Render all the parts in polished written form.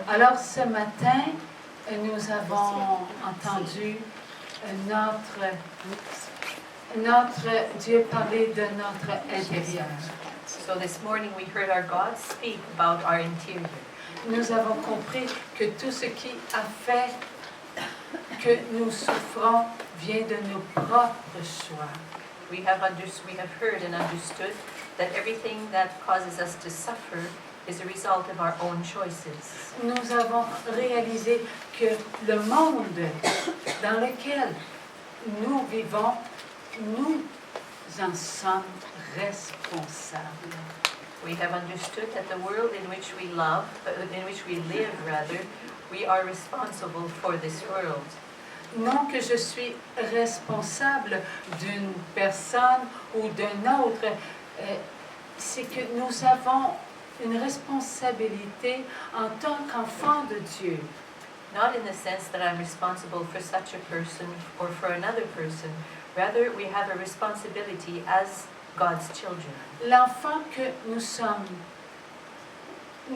Alors ce matin, nous avons entendu notre Dieu parler de notre intérieur. So this morning we heard our God speak about our interior. Nous avons compris que tout ce qui a fait que nous souffrons vient de nos propres choix. We have heard and understood that everything that causes us to suffer is a result of our own choices. Nous avons réalisé que le monde dans lequel nous vivons, nous en sommes responsables. We have understood that the world in which we live, we are responsible for this world. Non que je suis responsable d'une personne ou d'un autre, c'est que nous avons une responsabilité en tant qu'enfant de Dieu. Not in the sense that I'm responsible for such a person or for another person. Rather, we have a responsibility as God's children. L'enfant que nous sommes,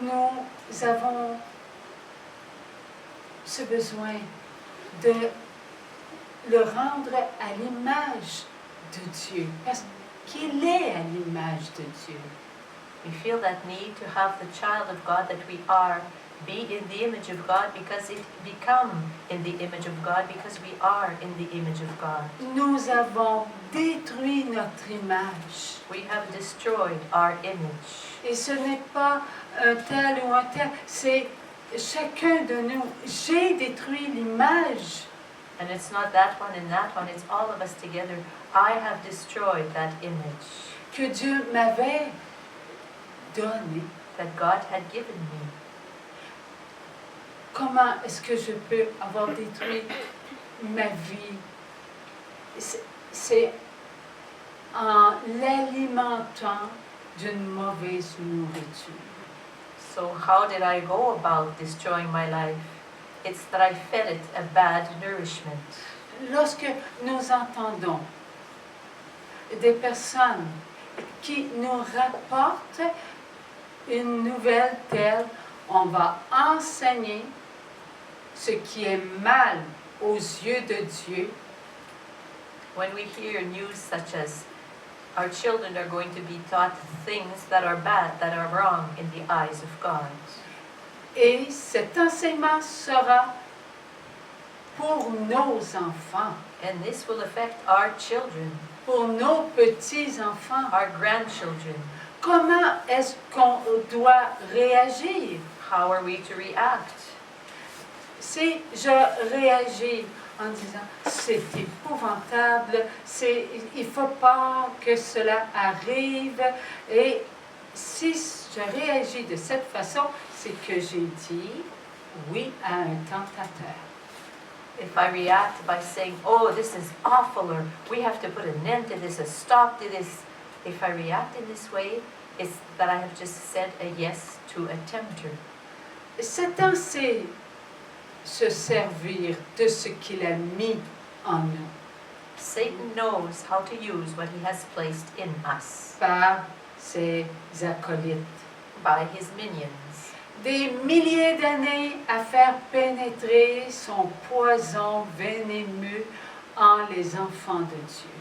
nous avons ce besoin de le rendre à l'image de Dieu, parce qu'il est à l'image de Dieu. We feel that need to have the child of God that we are be in the image of God because it become in the image of God because we are in the image of God. Nous avons détruit notre image. We have destroyed our image. Et ce n'est pas un tel ou un tel, c'est chacun de nous. J'ai détruit l'image. And it's not that one and that one, it's all of us together. I have destroyed that image Que Dieu m'avait donné. that God had given me. Comment est-ce que je peux avoir détruit ma vie? C'est en l'alimentant d'une mauvaise nourriture. So how did I go about destroying my life? It's that I fed it a bad nourishment. Lorsque nous entendons des personnes qui nous rapportent une nouvelle telle, on va enseigner ce qui est mal aux yeux de Dieu. When we hear news such as our children are going to be taught things that are bad, that are wrong in the eyes of God. Et cet enseignement sera pour nos enfants, And this will affect our children, pour nos petits-enfants. our grandchildren. Comment est-ce qu'on doit réagir? How are we to react? Si je réagis en disant c'est épouvantable, il ne faut pas que cela arrive, et si je réagis de cette façon, c'est que j'ai dit oui à un tentateur. If I react by saying, oh, this is awful, or we have to put an end to this, a stop to this, if I react in this way, it's that I have just said a yes to a tempter. Satan sait se servir de ce qu'il a mis en nous Satan knows how to use what he has placed in us par ses acolytes. by his minions. Des milliers d'années à faire pénétrer son poison venimeux en les enfants de Dieu.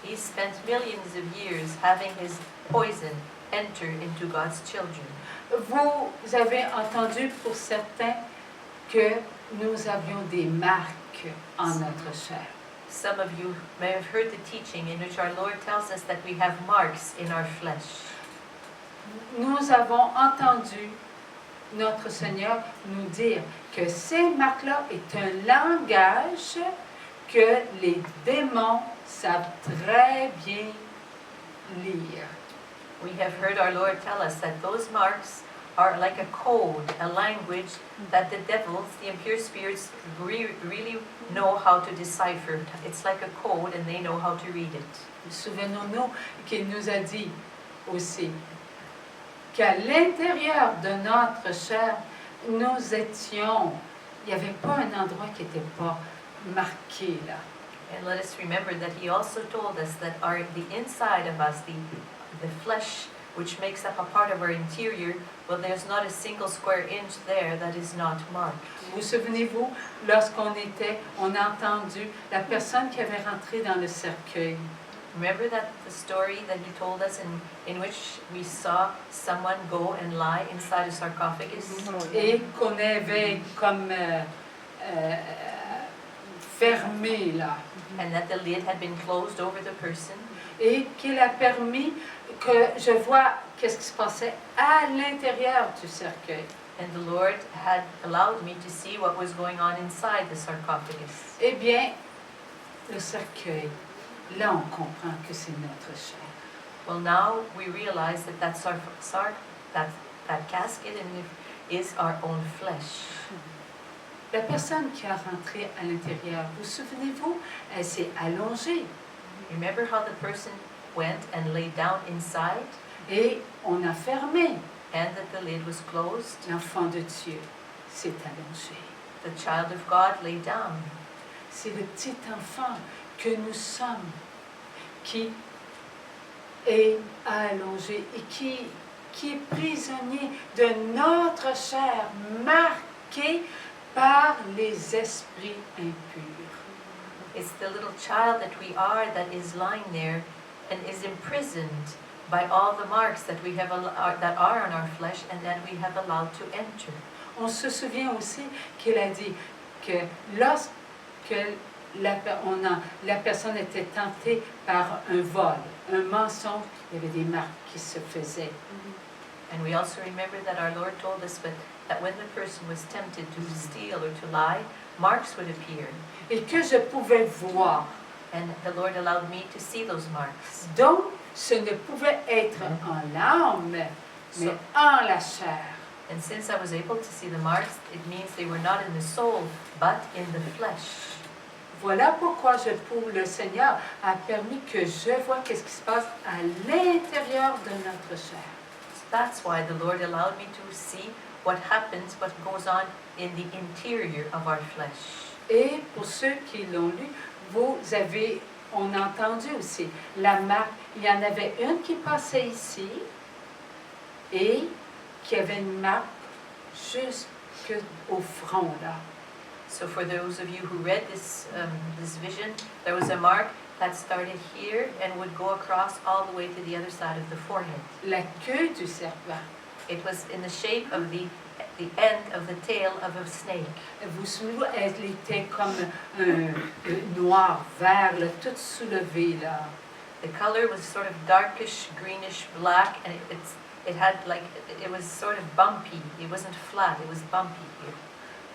He spent millions of years having his poison enter into God's children. Vous avez entendu pour certains que nous avions des marques en notre chair. Some of you may have heard the teaching in which our Lord tells us that we have marks in our flesh. Nous avons entendu notre Seigneur nous dire que ces marques-là est un langage que les démons savent très bien lire. We have heard our Lord tell us that those marks are like a code, a language that the devils, the impure spirits, really know how to decipher. It's like a code and they know how to read it. Souvenons-nous qu'il nous a dit aussi qu'à l'intérieur de notre chair, nous étions, il n'y avait pas un endroit qui n'était pas marqué là. And let us remember that he also told us that the inside of us, the flesh which makes up a part of our interior, well, there's not a single square inch there that is not marked. Vous souvenez-vous, lorsqu'on était, on a entendu la personne qui avait rentré dans le cercueil. Remember that the story that he told us in which we saw someone go and lie inside a sarcophagus? Et qu'on avait comme fermé là. And that the lid had been closed over the person. Et qu'il a permis que je vois qu'est-ce qui se passait à l'intérieur du cercueil. And the Lord had allowed me to see what was going on inside the sarcophagus. Eh bien, le cercueil, là on comprend que c'est notre chair. Well, now we realize that that casket is our own flesh. La personne qui a rentré à l'intérieur, vous souvenez-vous, elle s'est allongée Remember how the person went and lay down inside, et on a fermé. and that the lid was closed? L'enfant de Dieu s'est allongé. The child of God lay down. C'est le petit enfant que nous sommes qui est allongé et qui est prisonnier de notre chair, marqué par les esprits impurs. It's the little child that we are that is lying there and is imprisoned by all the marks that we have that are on our flesh and that we have allowed to enter. On se souvient aussi qu'il a dit que lorsque la personne était tentée par un vol, un mensonge, il y avait des marques qui se faisaient. And we also remember that our Lord told us that when the person was tempted to steal or to lie, marks would appear. Et que je pouvais voir. And the Lord allowed me to see those marks. Donc, ce ne pouvait être en l'âme, mais en la chair. And since I was able to see the marks, it means they were not in the soul, but in the flesh. Voilà pourquoi le Seigneur a permis que je vois qu'est-ce qui se passe à l'intérieur de notre chair. So that's why the Lord allowed me to see what happens, what goes on in the interior of our flesh. Et pour ceux qui l'ont lu, on a entendu aussi la marque. Il y en avait une qui passait ici et qui avait une marque jusqu'au front là. So for those of you who read this vision, there was a mark that started here and would go across all the way to the other side of the forehead. La queue du serpent. It was in the shape of the end of the tail of a snake. Vous vous souvenez, elle était comme noir, vert, là, toute soulevée là. The color was sort of darkish, greenish, black, and it was sort of bumpy. It wasn't flat, it was bumpy here.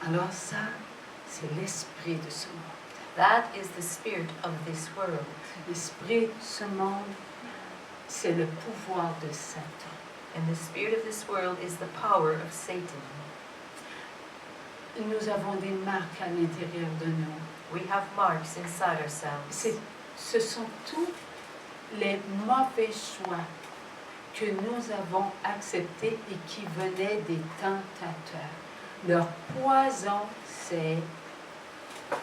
Alors ça, c'est l'esprit de ce monde. That is the spirit of this world. L'esprit de ce monde, c'est le pouvoir de Satan. And the spirit of this world is the power of Satan. Nous avons des marques à l'intérieur de nous. We have marks inside ourselves. Ce sont tous les mauvais choix que nous avons acceptés et qui venaient des tentateurs. Leur poison s'est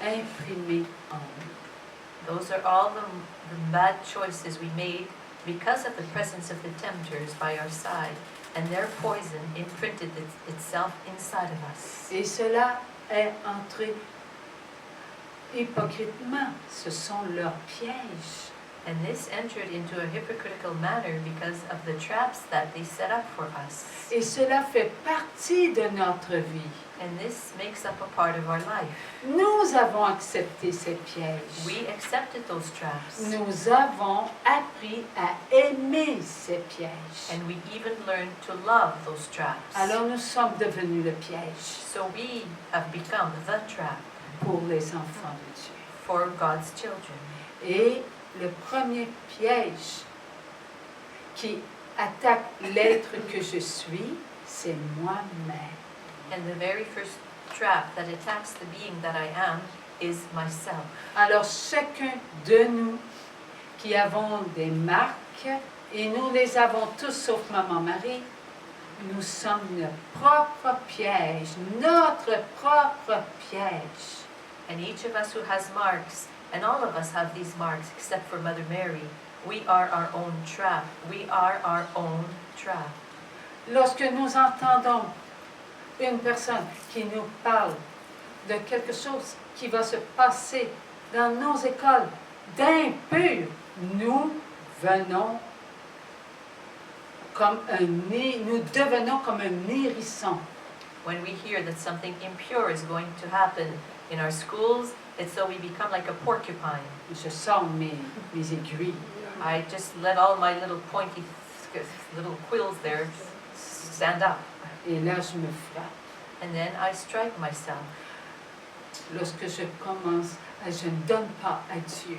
imprimé en nous. Those are all the bad choices we made because of the presence of the tempters by our side, and their poison imprinted itself inside of us. Et cela est entré hypocritement. Ce sont leurs pièges. And this entered into a hypocritical manner because of the traps that they set up for us. Et cela fait partie de notre vie. And this makes up a part of our life. Nous avons accepté ces pièges. We accepted those traps. Nous avons appris à aimer ces pièges. And we even learned to love those traps. Alors nous sommes devenus le piège So we have become the trap pour les enfants de Dieu. for God's children. Et le premier piège qui attaque l'être que je suis, c'est moi-même. And the very first trap that attacks the being that I am is myself. Alors chacun de nous qui avons des marques, et nous les avons tous sauf Maman Marie, nous sommes notre propre piège, notre propre piège. And each of us who has marks, and all of us have these marks except for Mother Mary, We are our own trap. We are our own trap. Lorsque nous entendons une personne qui nous parle de quelque chose qui va se passer dans nos écoles d'impur, nous devenons comme un hérisson. When we hear that something impure is going to happen in our schools, it's so we become like a porcupine. Je sors mes aiguilles. I just let all my little pointy little quills there stand up. Et là, je me frappe. And then I strike myself. Lorsque je commence, je ne donne pas à Dieu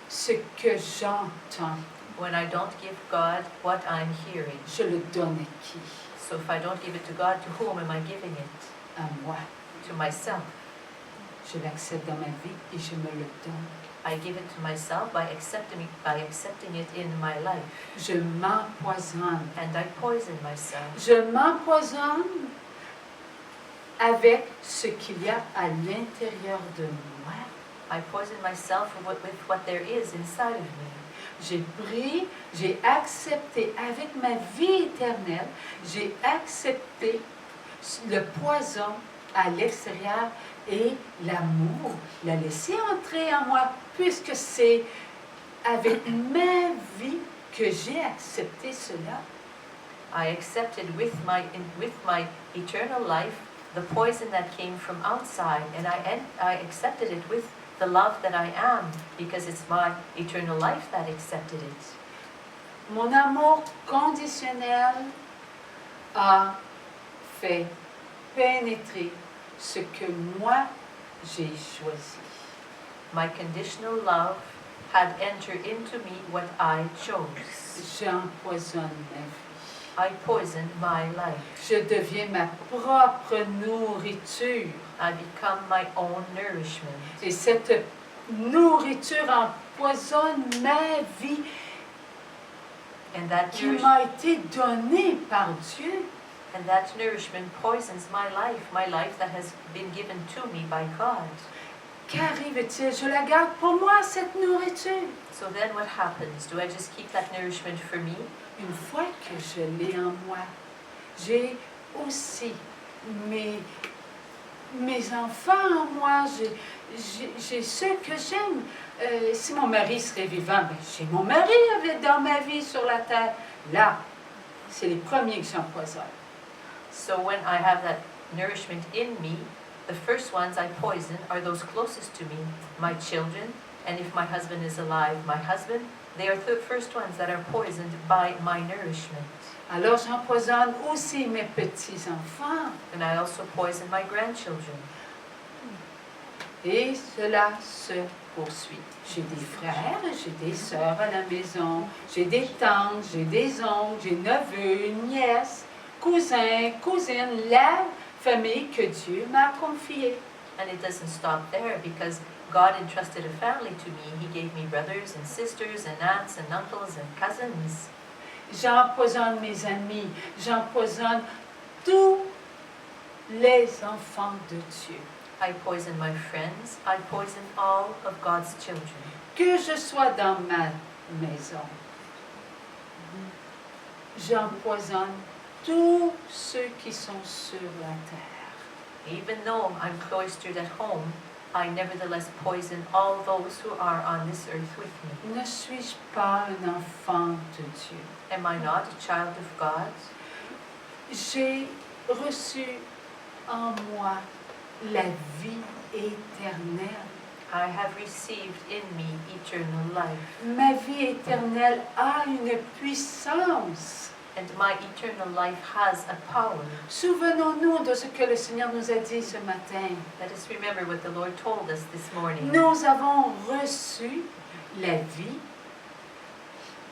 ce que j'entends. When I don't give God what I'm hearing. Je le donne à qui? So if I don't give it to God, to whom am I giving it? À moi. To myself. Je l'accepte dans ma vie et je me le donne. I give it to myself by accepting it in my life. Je m'empoisonne. And I poison myself. Je m'empoisonne avec ce qu'il y a à l'intérieur de moi. I poison myself with what there is inside of me. J'ai pris, j'ai accepté avec ma vie éternelle, j'ai accepté le poison à l'extérieur et l'amour, l'a laissé entrer en moi, puisque c'est avec ma vie que j'ai accepté cela. I accepted with my eternal life the poison that came from outside, and I accepted it with the love that I am, because it's my eternal life that accepted it. Mon amour conditionnel a fait pénétrer ce que moi j'ai choisi. My conditional love had entered into me what I chose. J'empoisonne ma vie. I poisoned my life. Je deviens ma propre nourriture. I become my own nourishment. Et cette nourriture empoisonne ma vie And that qui m'a été donnée par Dieu. And that nourishment poisons my life that has been given to me by God. Qu'arrive-t-il? Je la garde pour moi, cette nourriture. So then what happens? Do I just keep that nourishment for me? Une fois que je l'ai en moi, j'ai aussi mes enfants en moi, j'ai ceux que j'aime. Si mon mari serait vivant, ben, j'ai mon mari dans ma vie sur la terre. Là, c'est les premiers que j'empoisonne. So when I have that nourishment in me, the first ones I poison are those closest to me, my children, and if my husband is alive, my husband, they are the first ones that are poisoned by my nourishment. Alors j'empoisonne aussi mes petits-enfants. And I also poison my grandchildren. Et cela se poursuit. J'ai des frères, j'ai des sœurs à la maison, j'ai des tantes, j'ai des oncles, j'ai neveux, nièces, cousins, cousines, la famille que Dieu m'a confiée. And it doesn't stop there, because God entrusted a family to me. He gave me brothers and sisters and aunts and uncles and cousins. J'empoisonne mes amis, j'empoisonne tous les enfants de Dieu. I poison my friends. I poison all of God's children. Que je sois dans ma maison, j'empoisonne tous ceux qui sont sur la terre. Even though I'm cloistered at home, I nevertheless poison all those who are on this earth with me. Ne suis-je pas un enfant de Dieu? Am I not a child of God? J'ai reçu en moi la vie éternelle. I have received in me eternal life. Ma vie éternelle a une puissance. And my eternal life has a power. Souvenons-nous de ce que le Seigneur nous a dit ce matin. Let us remember what the Lord told us this morning. Nous avons reçu la vie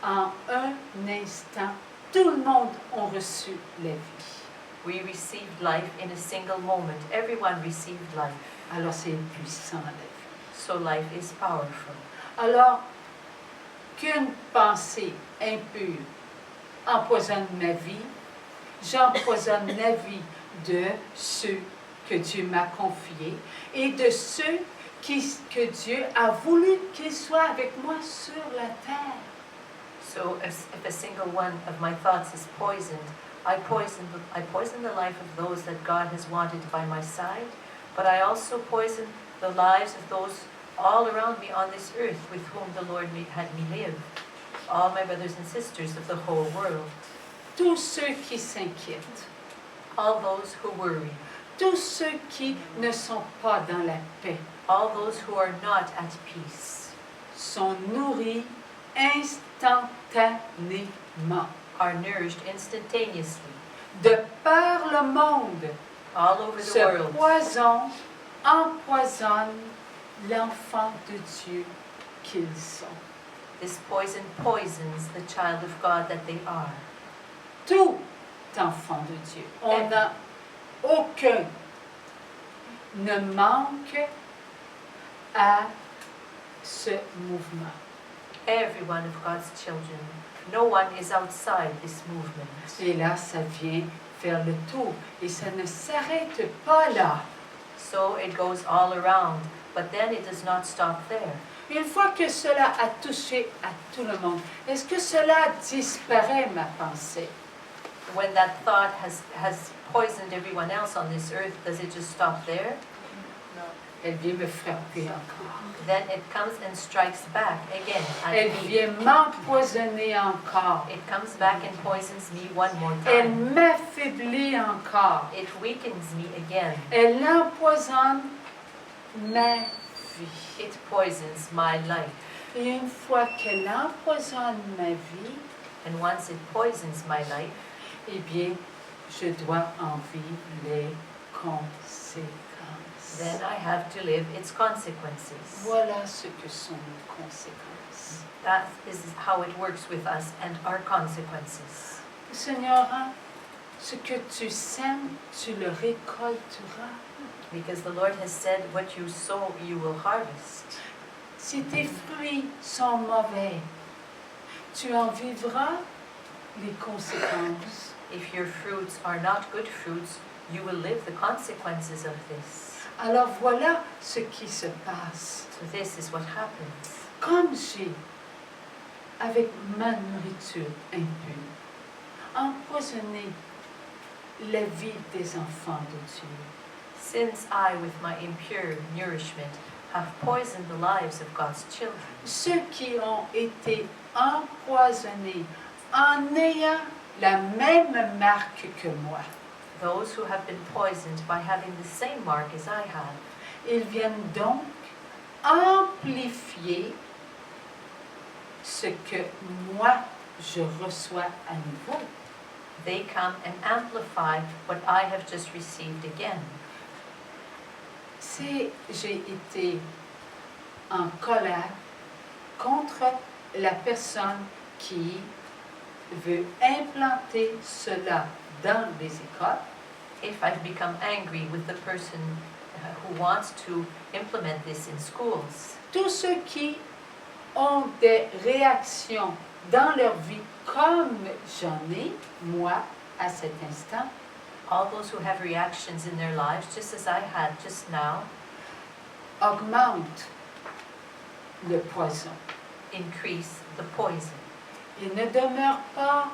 en un instant. Tout le monde a reçu la vie. We received life in a single moment. Everyone received life. Alors c'est puissant la vie. So life is powerful. Alors qu'une pensée impure empoisonne ma vie, j'empoisonne la vie de ceux que Dieu m'a confiés et de ceux que Dieu a voulu qu'ils soient avec moi sur la terre. So if a single one of my thoughts is poisoned, I poison the life of those that God has wanted by my side, but I also poison the lives of those all around me on this earth with whom the Lord had me live, all my brothers and sisters of the whole world, Tous ceux qui s'inquiètent, all those who worry, tous ceux qui ne sont pas dans la paix, all those who are not at peace, sont nourris instantanément. are nourished instantaneously De par le monde, all over the ce world. poison empoisonne l'enfant de Dieu qu'ils sont. This poison poisons the child of God that they are. Tout enfant de Dieu. On n'a aucun ne manque à ce mouvement. Every one of God's children. No one is outside this movement. Et là, ça vient faire le tour. Et ça ne s'arrête pas là. So it goes all around, but then it does not stop there. Une fois que cela a touché à tout le monde, est-ce que cela disparaît, ma pensée? When that thought has poisoned everyone else on this earth, does it just stop there? Elle vient me frapper encore. Then it comes and strikes back again Elle at me. vient m'empoisonner encore. It comes back and poisons me one more Elle time. m'affaiblit encore. It weakens me again. Elle empoisonne ma vie. It poisons my life. Et une fois qu'elle empoisonne ma vie, And once it poisons my life, eh bien, je dois en vivre les conséquences. then I have to live its consequences. Voilà ce que sont nos conséquences. That is how it works with us and our consequences. Seigneur, ce que tu sèmes, tu le récolteras. Because the Lord has said, what you sow, you will harvest. Si tes fruits sont mauvais, tu en vivras les conséquences. If your fruits are not good fruits, you will live the consequences of this. Alors voilà ce qui se passe. So this is what happens. Comme j'ai, avec ma nourriture impure, empoisonné la vie des enfants de Dieu, Since I, with my impure nourishment, have poisoned the lives of God's children, ceux qui ont été empoisonnés en ayant la même marque que moi, those who have been poisoned by having the same mark as I have, ils viennent donc amplifier ce que moi je reçois à nouveau. they come and amplify what I have just received again. Si j'ai été en colère contre la personne qui veut implanter cela dans les écoles, If I've become angry with the person who wants to implement this in schools, tous ceux qui ont des réactions dans leur vie comme j'en ai, moi, à cet instant, all those who have reactions in their lives, just as I had just now, augmentent le poison. increase the poison. Il ne demeure pas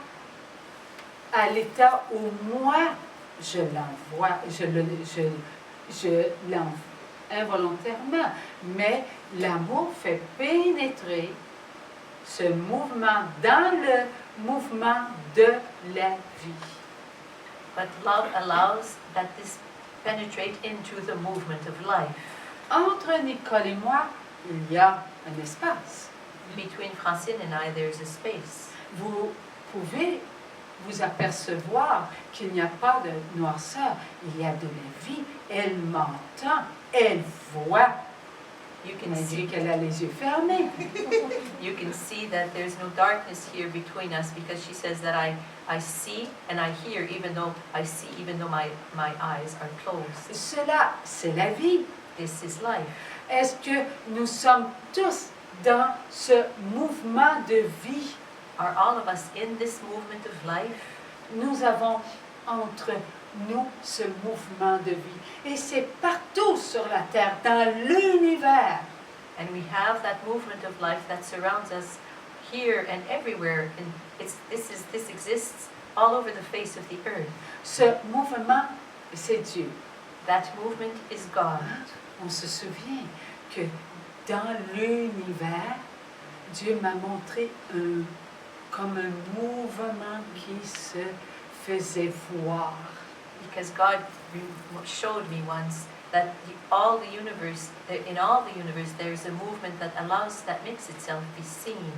à l'état où moi je l'envoie, je l'envoie involontairement, mais l'amour fait pénétrer ce mouvement dans le mouvement de la vie. But love allows that this penetrate into the movement of life. Entre Nicole et moi, il y a un espace. Between Francine and I, there's a space. Vous pouvez vous apercevoir qu'il n'y a pas de noirceur, il y a de la vie. Elle m'entend, elle voit. You Elle can m'a dit see, qu'elle a les yeux fermés. you can see that there's no darkness here between us because she says that I see and I hear even though I see even though my eyes are closed. Cela, c'est la vie. This is life. Est-ce que nous sommes tous dans ce mouvement de vie? Are all of us in this movement of life? Nous avons entre nous ce mouvement de vie. Et c'est partout sur la terre, dans l'univers. And we have that movement of life that surrounds us here and everywhere, and this exists all over the face of the earth. Ce mouvement, c'est Dieu. That movement is God. On se souvient que dans l'univers, Dieu m'a montré comme un mouvement qui se faisait voir. Because God showed me once that in all the universe, there's a movement that makes itself be seen.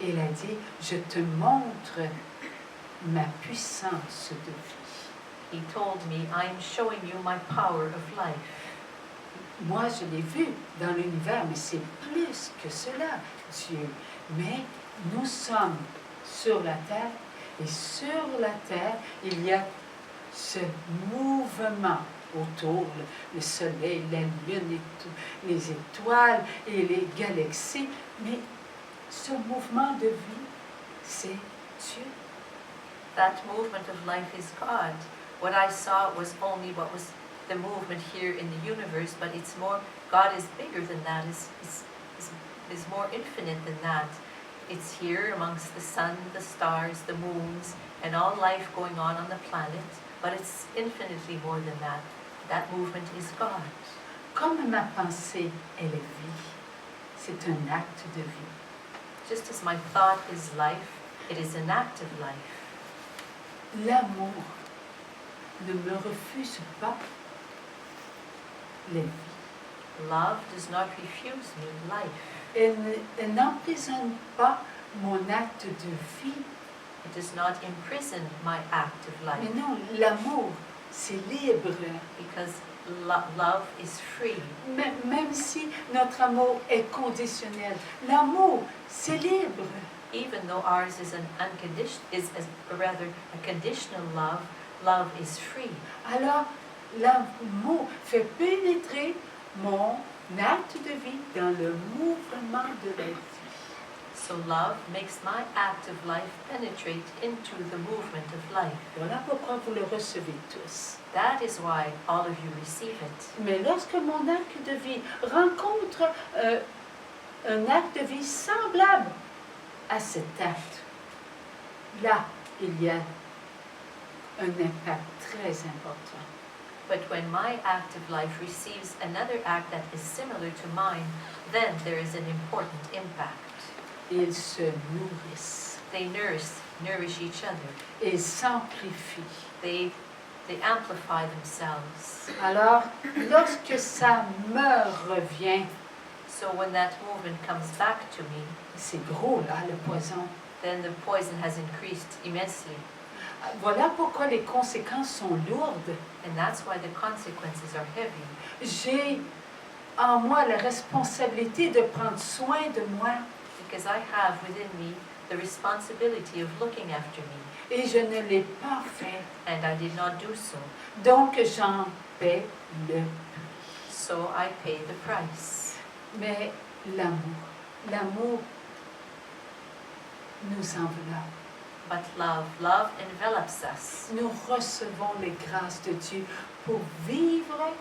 Et il a dit, je te montre ma puissance de vie. He told me, I'm showing you my power of life. Moi, je l'ai vu dans l'univers, mais c'est plus que cela, Dieu. Mais nous sommes sur la terre, et sur la terre, il y a ce mouvement autour, le soleil, la lune, les étoiles et les galaxies. Mais ce mouvement de vie, c'est Dieu. That movement of life is God. What I saw was only what was the movement here in the universe, but it's more, God is bigger than that, is more infinite than that. It's here amongst the sun, the stars, the moons, and all life going on the planet, but it's infinitely more than that. That movement is God. Comme ma pensée est la vie, c'est un acte de vie. Just as my thought is life, it is an act of life. L'amour ne me refuse pas la vie. Love does not refuse me life. Elle n'emprisonne pas mon acte de vie. It does not imprison my act of life. Mais non, l'amour, c'est libre. Because love is free. Même si notre amour est conditionnel, l'amour, c'est libre. Even though ours is a conditional love, love is free. Alors, l'amour fait pénétrer mon acte de vie dans le mouvement de la vie. So love makes my act of life penetrate into the movement of life. Voilà pourquoi vous le recevez tous. That is why all of you receive it. Mais lorsque mon acte de vie rencontre un acte de vie semblable à cet acte, là, il y a un impact très important. But when my act of life receives another act that is similar to mine, then there is an important impact. Ils se nourrissent. They nourish each other. Ils s'amplifient. They amplify themselves. Alors, lorsque ça me revient, So when that movement comes back to me, c'est gros là, le poison. then the poison has increased immensely. Voilà pourquoi les conséquences sont lourdes. And that's why the consequences are heavy. J'ai en moi la responsabilité de prendre soin de moi. Because I have within me the responsibility of looking after me. Et je ne l'ai pas fait. And I did not do so. Donc j'en paie le prix. So I pay the price. Mais l'amour nous enveloppe. But love envelops us. Nous recevons les grâces de Dieu pour vivre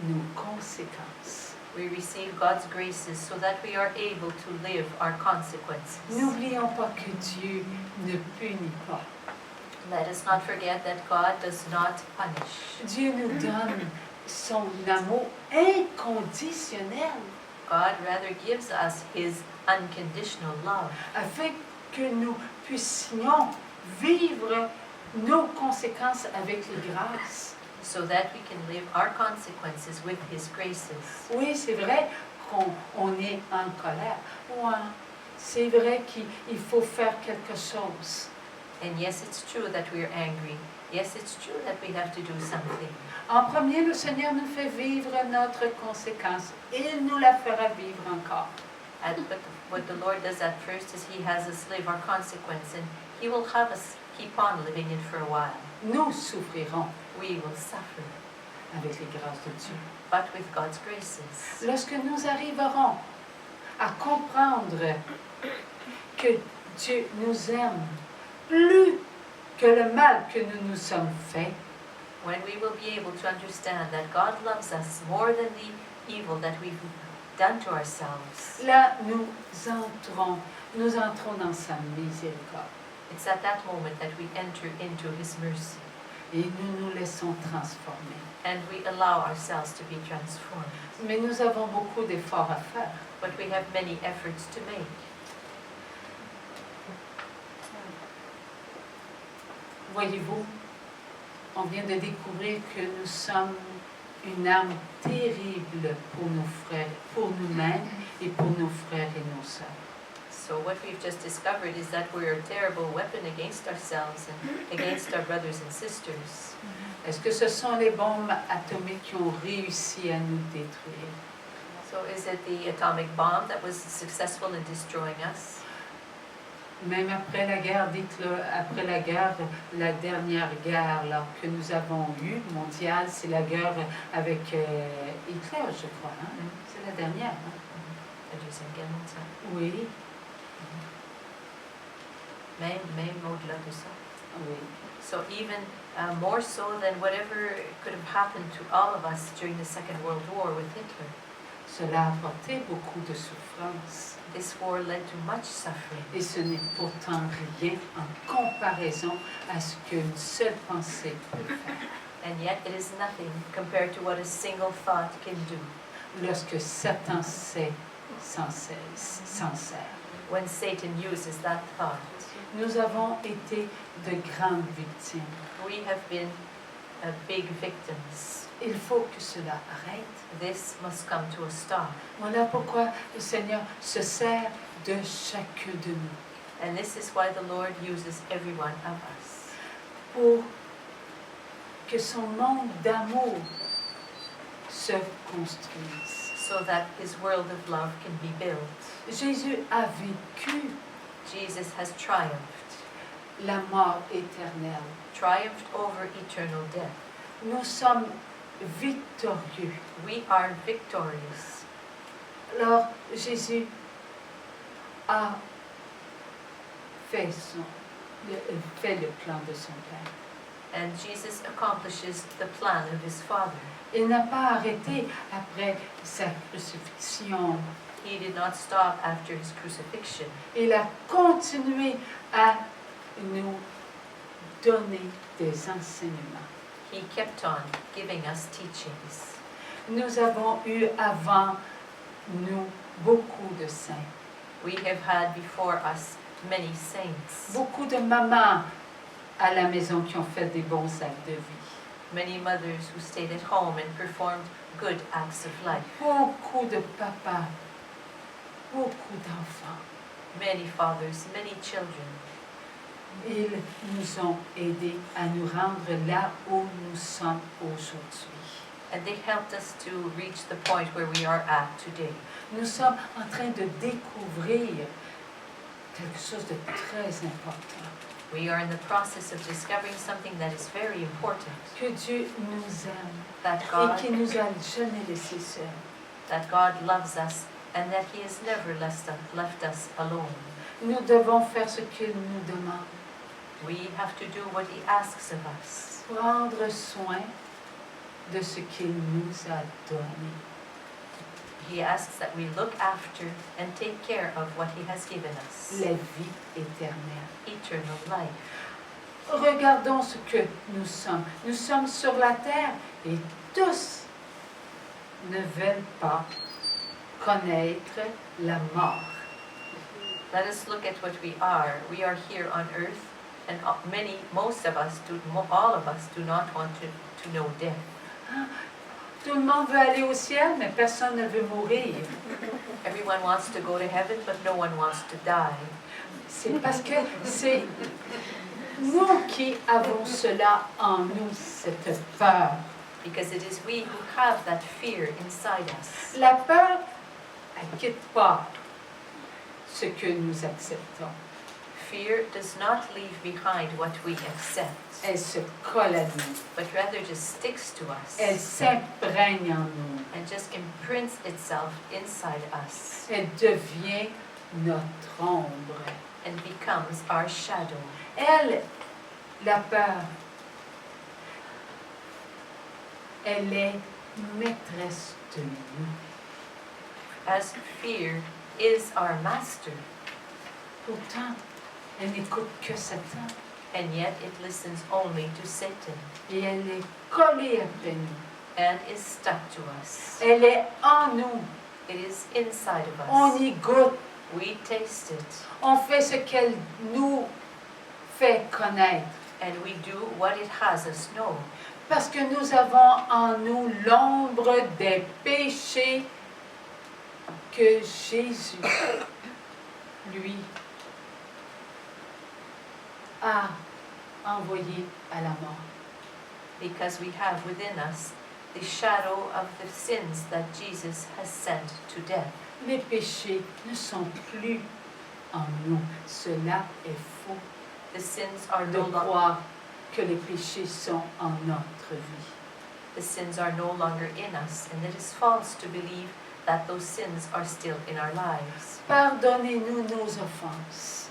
nos conséquences. We receive God's graces so that we are able to live our consequences. N'oublions pas que Dieu ne punit pas. Let us not forget that God does not punish. Dieu nous donne son amour inconditionnel God rather gives us His unconditional love afin que nous puissions vivre nos conséquences avec les grâces. so that we can live our consequences with His graces. Oui, c'est vrai qu'on est en colère. Ouais, c'est vrai qu'il faut faire quelque chose. And yes, it's true that we are angry. Yes, it's true that we have to do something. En premier, le Seigneur nous fait vivre notre conséquence. Il nous la fera vivre encore. But what the Lord does at first is He has us live our consequence, and He will have us keep on living it for a while. Nous souffrirons We will suffer, avec les grâces de Dieu. but with God's graces. Lorsque nous arriverons à comprendre que Dieu nous aime plus que le mal que nous nous sommes fait, When we will be able to understand that God loves us more than the evil that we've done to ourselves, là, nous entrons dans sa miséricorde it's at that moment that we enter into His mercy et nous nous laissons transformer. and we allow ourselves to be transformed. Mais nous avons beaucoup d'efforts à faire. But we have many efforts to make. Voyez-vous, on vient de découvrir que nous sommes une arme terrible pour nos frères, pour nous-mêmes et pour nos frères et nos sœurs. So what we've just discovered is that we're a terrible weapon against ourselves and against our brothers and sisters. Est-ce que ce sont les bombes atomiques qui ont réussi à nous détruire? So is it the atomic bomb that was successful in destroying us? Même après la guerre, dites-le, après la guerre, la dernière guerre là, que nous avons eue mondiale, c'est la guerre avec Hitler, je crois. Hein? C'est la dernière. Hein? La Deuxième Guerre mondiale. Oui, Même au-delà de ça. oui. So even more so than whatever could have happened to all of us during the Second World War with Hitler. Cela a apporté beaucoup de souffrance. This war led to much suffering. Et ce n'est pourtant rien en comparaison à ce qu'une seule pensée peut faire. And yet it is nothing compared to what a single thought can do. Lorsque Satan sait s'en sert. When Satan uses that thought, Nous avons été de grandes victimes. we have been big victims. Il faut que cela arrête. This must come to a stop. Voilà pourquoi le Seigneur se sert de chacun de nous And this is why the Lord uses every one of us. pour que son monde d'amour se construise. So that His world of love can be built. Jésus a vécu Jesus has triumphed. la mort éternelle. Triumphed over eternal death. Nous sommes victorieux. We are victorious. Alors Jésus a fait le plan de son Père. And Jesus accomplishes the plan of His Father. Il n'a pas arrêté après sa crucifixion. He did not stop after His crucifixion. Il a continué à nous donner des enseignements. He kept on giving us teachings. Nous avons eu avant nous beaucoup de saints, We have had before us many saints, beaucoup de mamans à la maison qui ont fait des bons actes de vie, many mothers who stayed at home and performed good acts of life, beaucoup de papas, beaucoup d'enfants. many fathers, many children. Ils nous ont aidés à nous rendre là où nous sommes aujourd'hui. And they helped us to reach the point where we are at today. Nous sommes en train de découvrir quelque chose de très important. We are in the process of discovering something that is very important, Que Dieu nous aime that et qu'il nous a jamais laissés seuls. God loves us and that He has never left us alone. Nous devons faire ce qu'il nous demande. We have to do what He asks of us. Prendre soin de ce qu'il nous a donné. He asks that we look after and take care of what He has given us, La vie éternelle. eternal life. Regardons ce que nous sommes. Nous sommes sur la terre et tous ne veulent pas connaître la mort. Let us look at what we are. We are here on earth, and most of us, all of us, do not want to know death. Tout le monde veut aller au ciel, mais personne ne veut mourir. Everyone wants to go to heaven, but no one wants to die. C'est parce que c'est nous qui avons cela en nous, cette peur. Because it is we who have that fear inside us. La peur ne quitte pas ce que nous acceptons. Fear does not leave behind what we accept, Elle se colle à nous. but rather just sticks to us Elle s'imprègne en nous. and just imprints itself inside us Elle devient notre ombre. and becomes our shadow. Elle, la peur, elle est maîtresse de nous. as fear is our master, Pourtant, elle n'écoute que Satan and yet it listens only to Satan et elle est collée après nous. and is stuck to us. Elle est en nous. It is inside of On us. y goûte. We taste it, On fait ce qu'elle nous fait connaître. and we do what it has us know, Parce que nous avons en nous l'ombre des péchés que Jésus, lui, a envoyé à la mort. because we have within us the shadow of the sins that Jesus has sent to death. Les péchés ne sont plus en nous. Cela est faux The sins are de no longer croire que les péchés sont en notre vie. the sins are no longer in us, and it is false to believe that those sins are still in our lives. Pardonnez-nous nos offenses.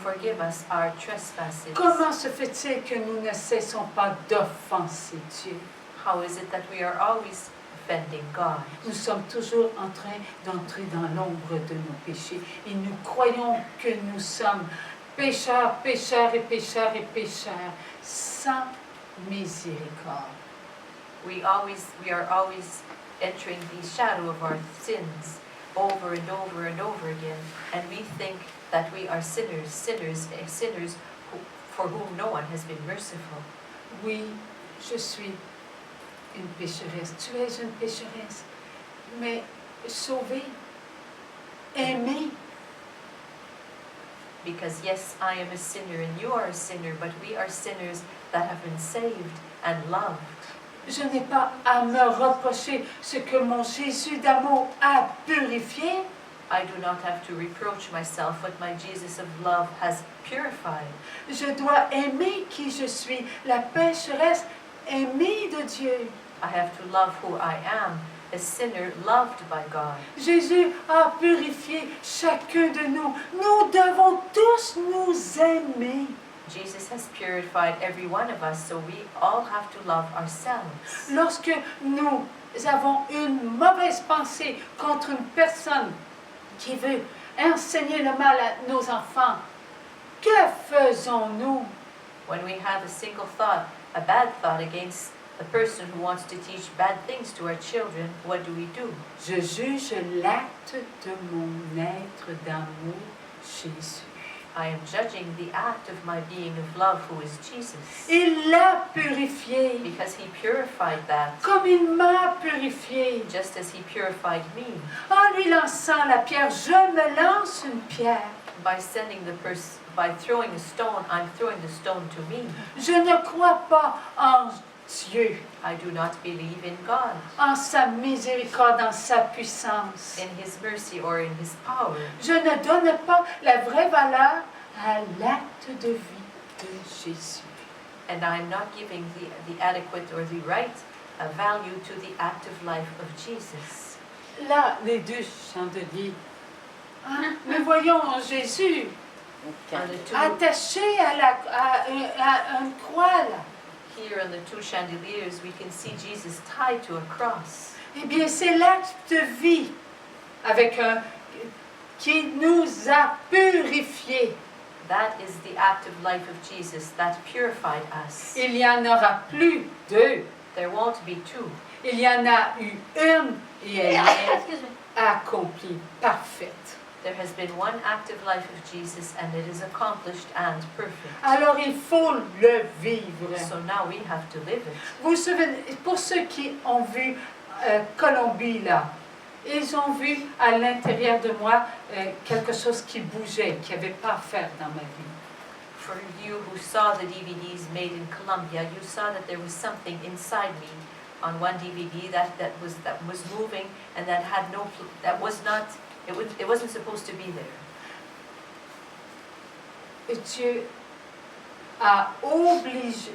Forgive us our trespasses. Comment se fait-il que nous ne cessons pas d'offenser Dieu? How is it that we are always offending God? Nous sommes toujours en train d'entrer dans l'ombre de nos péchés et nous croyons que nous sommes pécheurs, pécheurs et pécheurs et pécheurs sans miséricorde. We are always entering the shadow of our sins over and over and over again, and we think that we are sinners for whom no one has been merciful. Oui, je suis une pécheresse. Tu es une pécheresse, mais sauvée, aimée. Because yes, I am a sinner and you are a sinner, but we are sinners that have been saved and loved. Je n'ai pas à me reprocher ce que mon Jésus d'amour a purifié. I do not have to reproach myself what my Jesus of love has purified. Je dois aimer qui je suis, la pécheresse aimée de Dieu. I have to love who I am, a sinner loved by God. Jésus a purifié chacun de nous. Nous devons tous nous aimer. Jesus has purified every one of us, so we all have to love ourselves. Lorsque nous avons une mauvaise pensée contre une personne qui veut enseigner le mal à nos enfants, que faisons-nous? When we have a single thought, a bad thought against a person who wants to teach bad things to our children, what do? Je juge l'acte de mon être d'amour, Jésus. I am judging the act of my being of love, who is Jesus. Il l'a purifié Because he purified that, comme il m'a purifié. just as he purified me. En lui lançant la pierre, je me lance une pierre. By throwing a stone, I'm throwing the stone to me. Je ne crois pas en Dieu, I do not believe in God, en sa miséricorde, en sa puissance. in his mercy or in his power. Je ne donne pas la vraie valeur à l'acte de vie de Jésus. And I'm not giving the adequate or the right value to the active life of Jesus. Là, les deux chandeliers. Ah, mais voyons Jésus On the two, attaché à une croix, là. here on the two chandeliers, we can see Jesus tied to a cross. Eh bien, c'est l'acte de vie avec qui nous a purifiés. That is the active life of Jesus that purified us. Il n'y en aura plus deux. There won't be two. Il y en a eu une et elle est accomplie, parfaite. There has been one active life of Jesus, and it is accomplished and perfect. Alors il faut le vivre. So now we have to live it. Vous vous souvenez, pour ceux qui ont vu Colombie là, ils ont vu à l'intérieur de moi quelque chose qui bougeait, qui n'avait pas à faire dans ma vie. For you who saw the DVDs made in Colombia, you saw that there was something inside me on one DVD that was moving and that had no that was not it wasn't supposed to be there. Et Dieu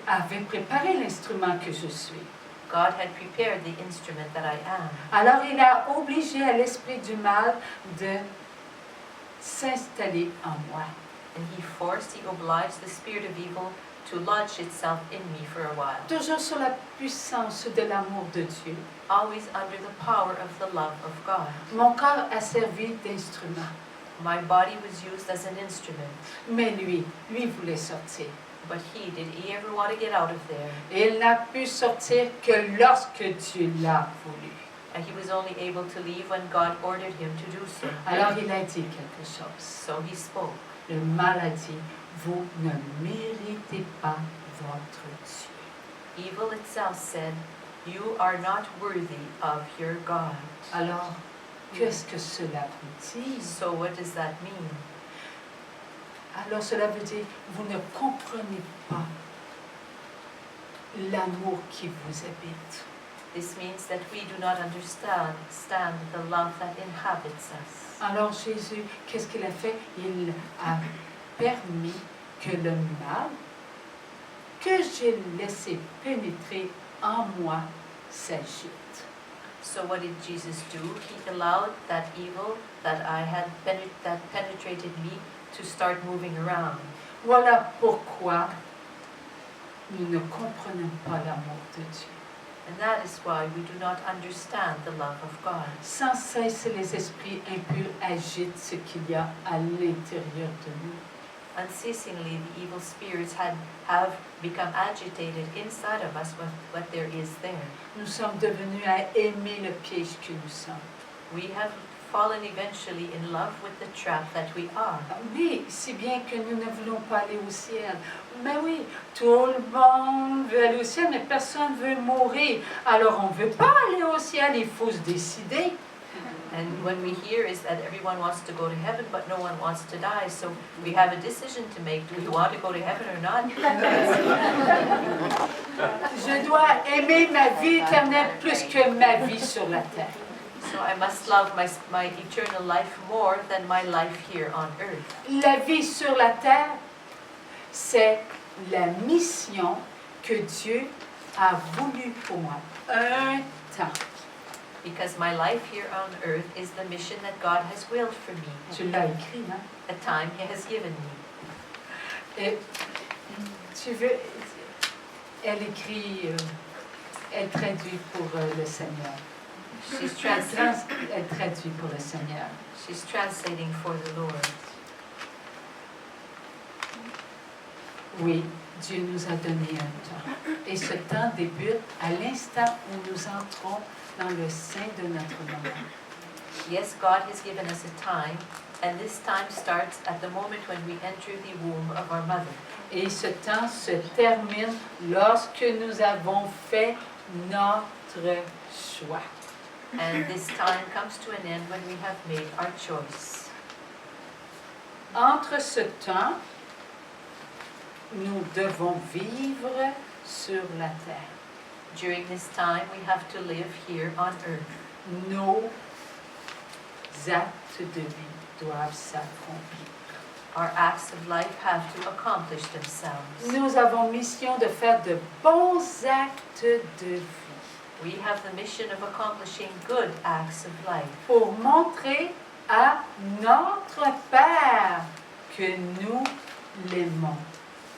avait préparé l'instrument que je suis. God had prepared the instrument that I am. Alors il a obligé à l'esprit du mal de s'installer en moi. And he obliged the spirit of evil to lodge itself in me for a while, toujours sur la puissance de l'amour de Dieu. always under the power of the love of God. Mon corps a servi d'instrument, My body was used as an instrument, mais lui voulait sortir. but did he ever want to get out of there? Et il n'a pu sortir que lorsque Dieu l'a voulu. And he was only able to leave when God ordered him to do so. Alors il a dit quelque chose. So he spoke. Le mal a dit, vous ne méritez pas votre Dieu. Evil itself said, "You are not worthy of your God." Alors, qu'est-ce que cela veut dire? So what does that mean? Alors cela veut dire, vous ne comprenez pas l'amour qui vous habite. This means that we do not understand the love that inhabits us. Alors Jésus, qu'est-ce qu'il a fait? Il a permis que le mal que j'ai laissé pénétrer en moi s'agite. So what did Jesus do? He allowed that evil that that penetrated me to start moving around. Voilà pourquoi nous ne comprenons pas l'amour de Dieu. And that is why we do not understand the love of God. Sans cesse, les esprits impurs agitent ce qu'il y a à l'intérieur de nous. Unceasingly, the evil spirits have become agitated inside of us with what there is there. Nous sommes devenus à aimer le piège que nous sommes. We have fallen eventually in love with the trap that we are. Oui, si bien que nous ne voulons pas aller au ciel. Mais oui, tout le monde veut aller au ciel, mais personne ne veut mourir. Alors on ne veut pas aller au ciel, il faut se décider. And what we hear is that everyone wants to go to heaven, but no one wants to die. So we have a decision to make. Do we want to go to heaven or not? Je dois aimer ma vie éternelle plus que ma vie sur la terre. So I must love my eternal life more than my life here on earth. La vie sur la terre, c'est la mission que Dieu a voulu pour moi. Un temps. Because my life here on earth is the mission that God has willed for me. Tu l'as écrit, hein? A time He has given me. Et tu veux, elle écrit, elle traduit pour le Seigneur. Elle traduit pour le Seigneur. She's translating for the Lord. Oui, Dieu nous a donné un temps. Et ce temps débute à l'instant où nous entrons dans le sein de notre maman. Yes, God has given us a time, and this time starts at the moment when we enter the womb of our mother. Et ce temps se termine lorsque nous avons fait notre choix. And this time comes to an end when we have made our choice. Entre ce temps, nous devons vivre sur la terre. During this time, we have to live here on earth. Nos actes de vie doivent s'accomplir. Our acts of life have to accomplish themselves. Nous avons mission de faire de bons actes de vie We have the mission of accomplishing good acts of life pour montrer à notre Père que nous l'aimons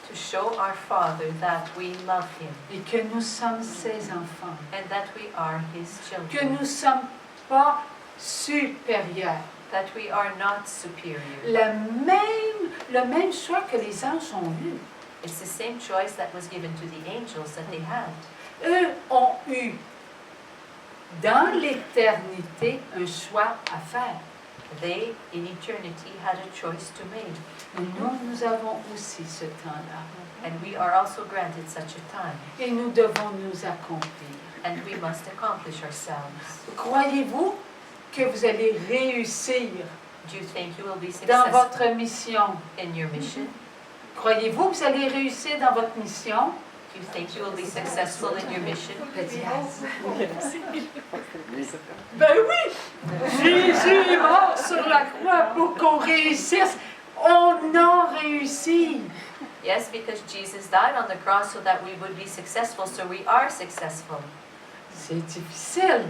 to show our Father that we love Him et que nous sommes ses enfants, and that we are His que children, nous ne sommes pas supérieurs. that we are not superior. Le même choix que les anges ont eu. It's the same choice that was given to the angels that they had. Eux ont eu dans l'éternité un choix à faire. They, in eternity, had a choice to make. Et nous avons aussi ce temps-là. And we are also granted such a time. Et nous devons nous accomplir. And we must accomplish ourselves. Croyez-vous que vous allez réussir Do you think you will be dans successful votre mission? in your mission? Croyez-vous que vous allez réussir dans votre mission? Do you think you will be successful in your mission? Ben oui! Jésus est mort sur la croix pour qu'on réussisse. On a réussi. Yes, because Jesus died on the cross so that we would be successful, so we are successful. C'est difficile,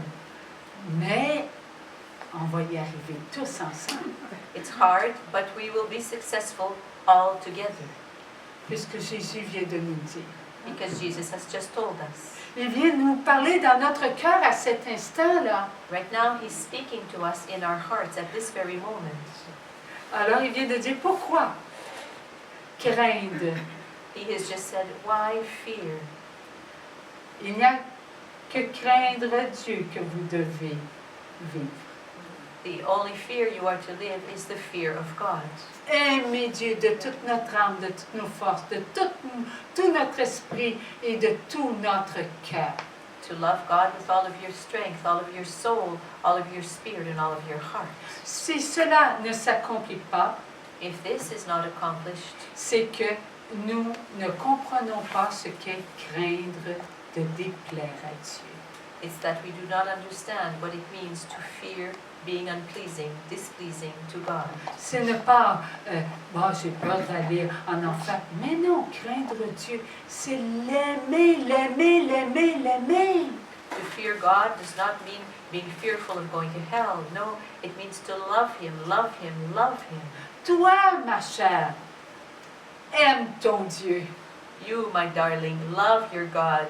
mais on va y arriver tous ensemble. It's hard, but we will be successful all together. puisque Jésus vient de nous dire. Because Jesus has just told us. Il vient nous parler dans notre cœur à cet instant-là. Right now, He's speaking to us in our hearts at this very moment. Alors, il vient de dire pourquoi craindre. He has just said, why fear? Il n'y a que craindre Dieu que vous devez vivre. The only fear you are to live is the fear of God. Aimer Dieu de toute notre âme, de toutes nos forces, de tout notre esprit et de tout notre cœur. To love God with all of your strength, all of your soul, all of your spirit, and all of your heart. Si cela ne s'accomplit pas, If this is not accomplished, c'est que nous ne comprenons pas ce qu'est craindre de déplaire à Dieu. it's that we do not understand what it means to fear being unpleasing, displeasing to God. Ce n'est pas, j'ai peur d'aller en enfer. Mais non, craindre Dieu, c'est l'aimer, l'aimer, l'aimer, l'aimer. To fear God does not mean being fearful of going to hell. No, it means to love Him, love Him, love Him. Toi, ma chère, aime ton Dieu. You, my darling, love your God.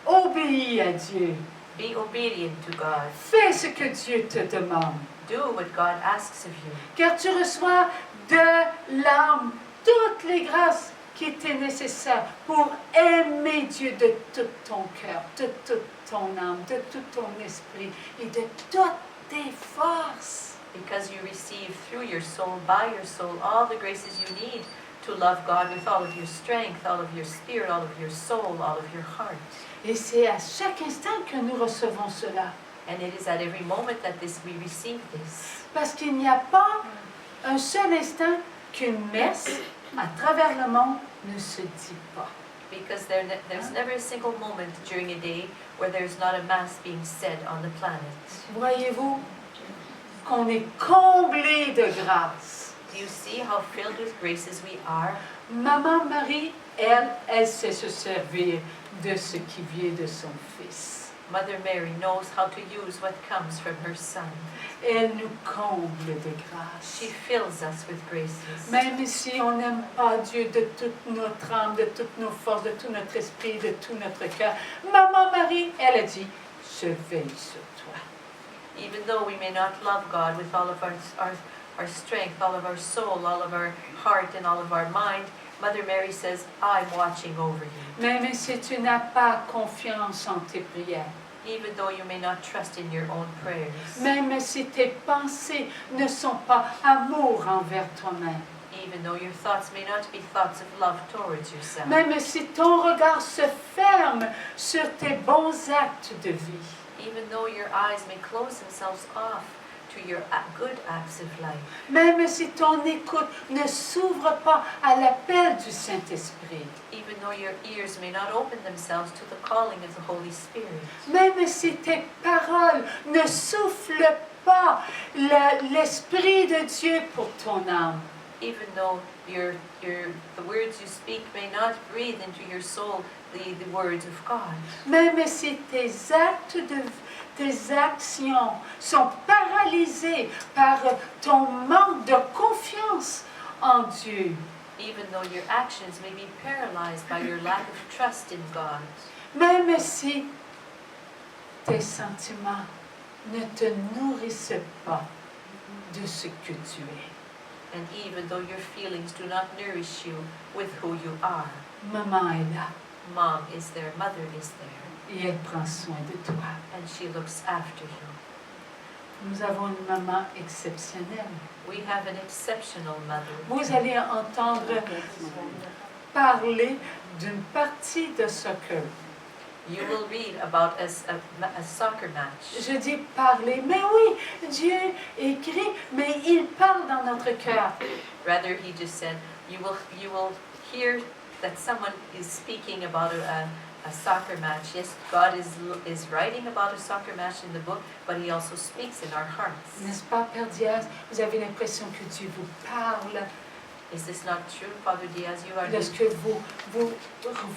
Obéis à Dieu. Be obedient to God. Fais ce que Dieu te demande. Do what God asks of you. Car tu reçois de l'âme toutes les grâces qui étaient nécessaires pour aimer Dieu de tout ton cœur, de toute ton âme, de tout ton esprit et de toutes tes forces. Because you receive through your soul, by your soul, all the graces you need to love God with all of your strength, all of your spirit, all of your soul, all of your heart. Et c'est à chaque instant que nous recevons cela. And it is at every moment that we receive this. Parce qu'il n'y a pas un seul instant qu'une messe à travers le monde ne se dit pas. Because there's never a single moment during a day where there's not a mass being said on the planet. Voyez-vous qu'on est comblé de grâce. Do you see how filled with graces we are? Maman Marie, elle sait se servir de ce qui vient de son Fils. Mother Mary knows how to use what comes from her Son. Elle nous comble de grâce. She fills us with graces. Même si on n'aime pas Dieu de toute notre âme, de toutes nos forces, de tout notre esprit, de tout notre cœur, Maman Marie, elle a dit, je veille sur toi. Even though we may not love God with all of our strength, all of our soul, all of our heart, and all of our mind, Mother Mary says, I'm watching over you. Même si tu n'as pas confiance en tes prières, Even though you may not trust in your own prayers. même si tes pensées ne sont pas amour envers toi-même, Even though your thoughts may not be thoughts of love towards yourself. même si ton regard se ferme sur tes bons actes de vie, Even though your eyes may close themselves off to your good acts of life. même si ton écoute ne s'ouvre pas à l'appel du Saint-Esprit, Even though your ears may not open themselves to the calling of the Holy Spirit. même si tes paroles ne soufflent pas l'Esprit de Dieu pour ton âme, Even though the words you speak may not breathe into your soul the words of God. même si tes actions sont paralysées par ton manque de confiance en Dieu, Even though your actions may be paralyzed by your lack of trust in God. même si tes sentiments ne te nourrissent pas de ce que tu es. And even though your feelings do not nourish you with who you are. Maman est là Mom is there, Mother is there, et elle prend soin de toi. and she looks after you. Nous avons une maman exceptionnelle. We have an exceptional mother. Vous allez entendre parler d'une partie de soccer. You will read about a soccer match. Je dis parler, mais oui, Dieu écrit, mais il parle dans notre cœur. Rather, he just said, you will hear that someone is speaking about a soccer match. Yes, God is writing about a soccer match in the book, but he also speaks in our hearts. N'est-ce pas, Père Diaz? Vous avez l'impression que Dieu vous parle Is this not true, Father Diaz? You are lorsque vous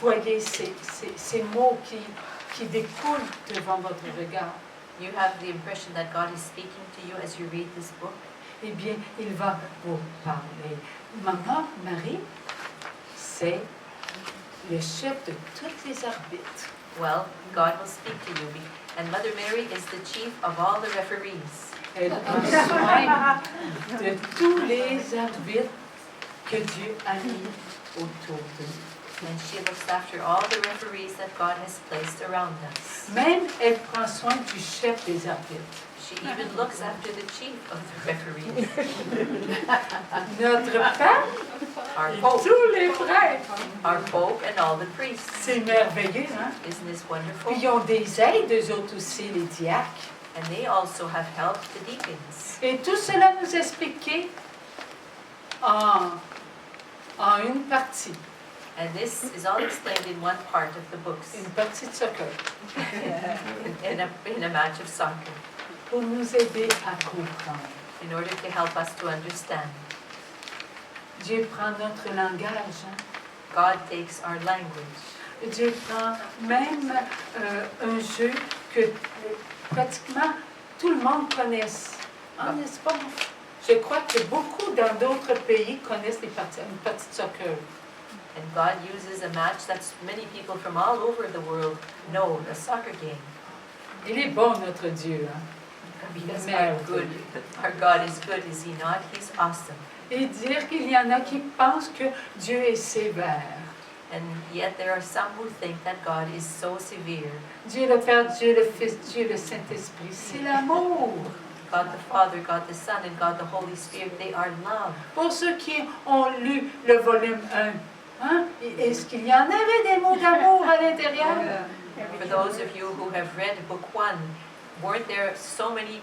voyez ces mots qui découlent devant votre regard. you have the impression that God is speaking to you as you read this book. eh bien, il va vous parler. Maman, Marie, c'est le chef de tous les arbitres. Well, God will speak to you. And Mother Mary is the chief of all the referees. Elle prend soin de tous les arbitres que Dieu a mis autour de nous. And she looks after all the referees that God has placed around us. Même elle prend soin du chef des arbitres. She even looks after the chief of the referees. Notre pape Our et Pope. tous les prêtres. Our Pope and all the priests. C'est merveilleux, hein? Isn't this wonderful? Puis ils ont des aides, eux autres aussi, les diacres. And they also have helped the deacons. Et tout cela nous expliqué en une partie, And this is all explained in one part of the books, une partie de soccer, in a match of soccer, pour nous aider à comprendre. in order to help us to understand. Dieu prend notre langage, hein? God takes our language. Dieu prend même un jeu que pratiquement tout le monde connaisse. Ah, n'est-ce pas? Je crois que beaucoup dans d'autres pays connaissent une partie de soccer. And God uses a match that many people from all over the world know, a soccer game. Il est bon, notre Dieu. Hein? Because our God is good, is He not? He's awesome. Et dire qu'il y en a qui pensent que Dieu est sévère. And yet there are some who think that God is so severe. Dieu le Père, Dieu le Fils, Dieu le Saint-Esprit, c'est l'amour. God the Father, God the Son, and God the Holy Spirit, they are love. Pour ceux qui ont lu le volume 1, hein, est-ce qu'il y en avait des mots d'amour à l'intérieur? For those of you who have read book 1, weren't there so many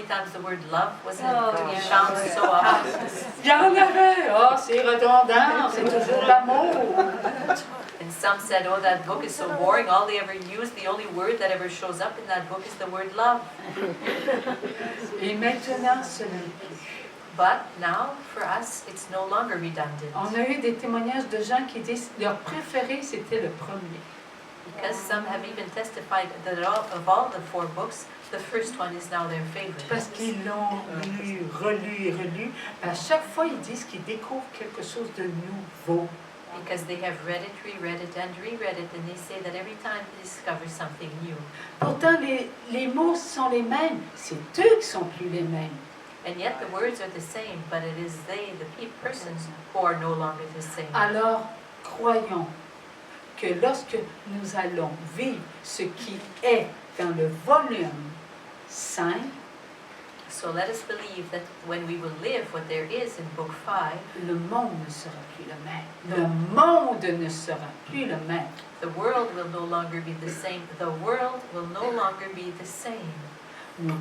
times the word love was found so often? Il y en avait. Oh, c'est redondant, c'est toujours l'amour. And some said, oh, that book is so boring. All they ever use, the only word that ever shows up in that book is the word love. Et maintenant, ce n'est plus. But now, for us, it's no longer redundant. On a eu des témoignages de gens qui disent leur préféré, c'était le premier. Because some have even testified that of all the 4 books, the first one is now their favorite. Parce qu'ils l'ont lu, relu et relu. À chaque fois, ils disent qu'ils découvrent quelque chose de nouveau. Because they have read it, reread it, and reread it, and they say that every time they discover something new. Pourtant, les mots sont les mêmes. C'est eux qui sont plus les mêmes. And yet the words are the same, but it is they, the persons, who are no longer the same. Alors, croyons que lorsque nous allons vivre ce qui est dans le volume 5, So let us believe that when we will live what there is in book 5, le monde ne sera plus le même. Le monde ne sera plus le même. the world will no longer be the same. The world will no longer be the same. Non.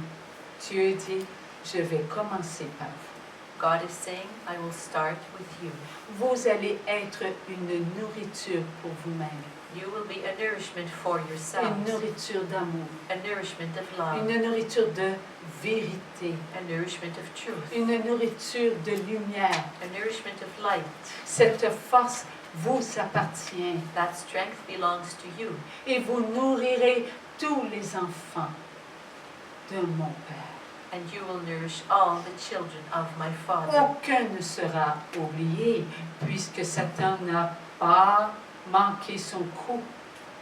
Dieu dit, je vais commencer par vous. God is saying, I will start with you. Vous allez être une nourriture pour vous-même. You will be a nourishment for Une yourselves, nourriture d'amour. a nourishment of love, Une nourriture de vérité. a nourishment of truth, Une nourriture de lumière. a nourishment of light. Cette force vous appartient. That strength belongs to you. Et vous nourrirez tous les enfants de mon Père. And you will nourish all the children of my Father. Aucun ne sera oublié, puisque Satan n'a pas manqué son coup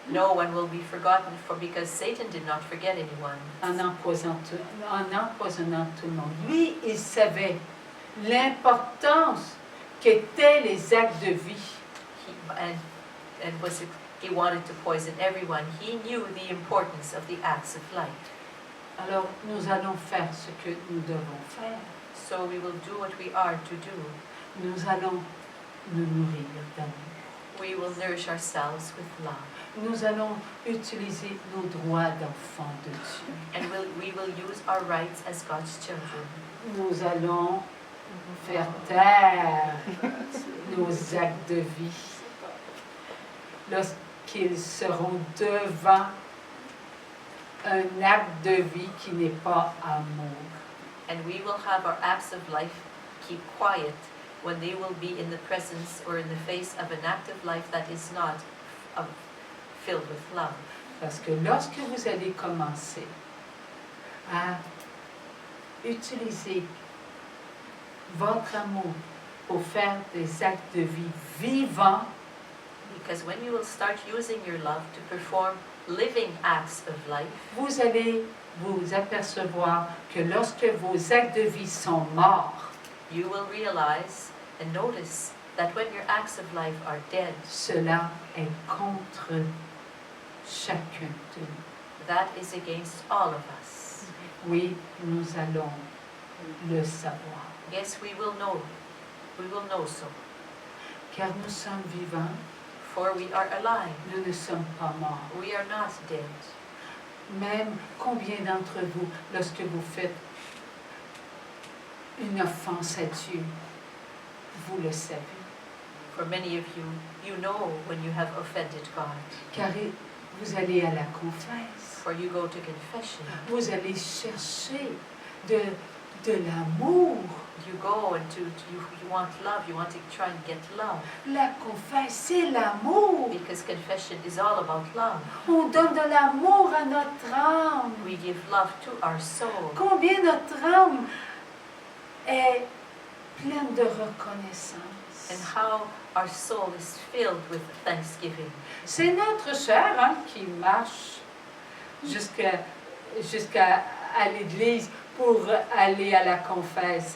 No one will be forgotten because Satan did not forget anyone. en empoisonnant tout le monde. Lui, il savait l'importance qu'étaient les actes de vie. He wanted to poison everyone. He knew the importance of the acts of light. Alors, nous allons faire ce que nous devons faire. So we will do what we are to do. Nous allons nous nourrir d'amour. We will nourish ourselves with love. Nous allons utiliser nos droits d'enfants de Dieu. And we will use our rights as God's children. Nous allons faire taire nos actes de vie lorsqu'ils seront devant un acte de vie qui n'est pas amour. And we will have our acts of life keep quiet when they will be in the presence or in the face of an act of life that is not filled with love. Parce que lorsque vous allez commencer à utilisez votre amour pour faire des actes de vie vivants, Because when you will start using your love to perform living acts of life, vous allez vous apercevoir que lorsque vos actes de vie sont morts, you will realize and notice that when your acts of life are dead, cela est contre chacun de nous. that is against all of us. Oui, nous allons le savoir, Yes, we will know. We will know so. car nous sommes vivants, For we are alive. nous ne sommes pas morts. We are not dead. Même combien d'entre vous, lorsque vous faites une offense à Dieu, vous le savez, For many of you, you know when you have offended God. car vous allez à la confesse, For you go to confession. vous allez chercher de l'amour. You go and you want love. You want to try and get love. La confesse, c'est l'amour. Because confession is all about love. On donne de l'amour à notre âme. We give love to our soul. Combien notre âme est pleine de reconnaissance. And how our soul is filled with thanksgiving. C'est notre sœur qui marche jusqu'à à l'église pour aller à la confesse.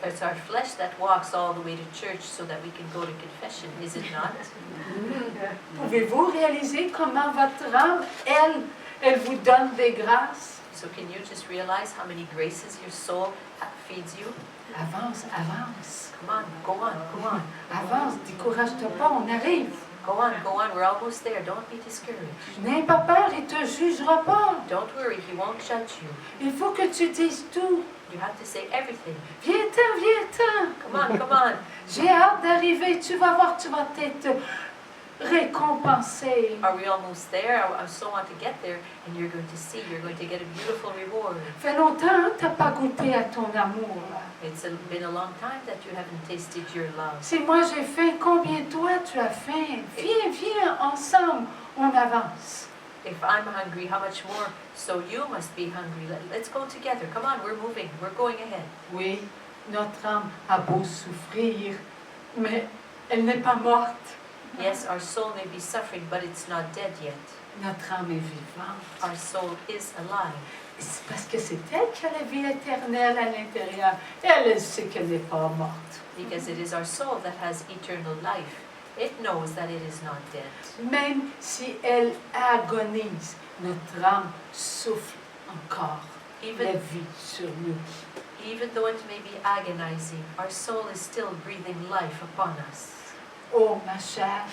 It's our flesh that walks all the way to church so that we can go to confession, is it not? Pouvez-vous réaliser comment votre âme, elle vous donne des grâces? So can you just realize how many graces your soul feeds you? Avance, avance, Come on, go on, go on. avance, décourage-toi pas, on arrive. Go on, we're almost there. Don't be discouraged. N'aie pas peur, il ne te jugera pas. Don't worry, he won't judge you. Il faut que tu dises tout. You have to say everything. Viens-t'en, viens-t'en. Come on, come on. J'ai hâte d'arriver, tu vas voir, tu vas être récompensé. Are we almost there? I so want to get there, and you're going to see, you're going to get a beautiful reward. Fait longtemps que tu n'as pas goûté à ton amour. It's been a long time that you haven't tasted your love. Si moi j'ai faim, combien toi tu as faim? Viens, viens, ensemble, on avance. If I'm hungry, how much more? So you must be hungry. Let's go together. Come on, we're moving. We're going ahead. Oui, notre âme a beau souffrir, mais elle n'est pas morte. Yes, our soul may be suffering, but it's not dead yet. Notre âme est vivante. Our soul is alive. C'est parce que c'est elle qui a la vie éternelle à l'intérieur. Elle sait qu'elle n'est pas morte. Because it is our soul that has eternal life. It knows that it is not dead. Même si elle agonise, notre âme souffle encore la Even, vie sur nous. even though it may be agonizing, our soul is still breathing life upon us. Oh ma chair,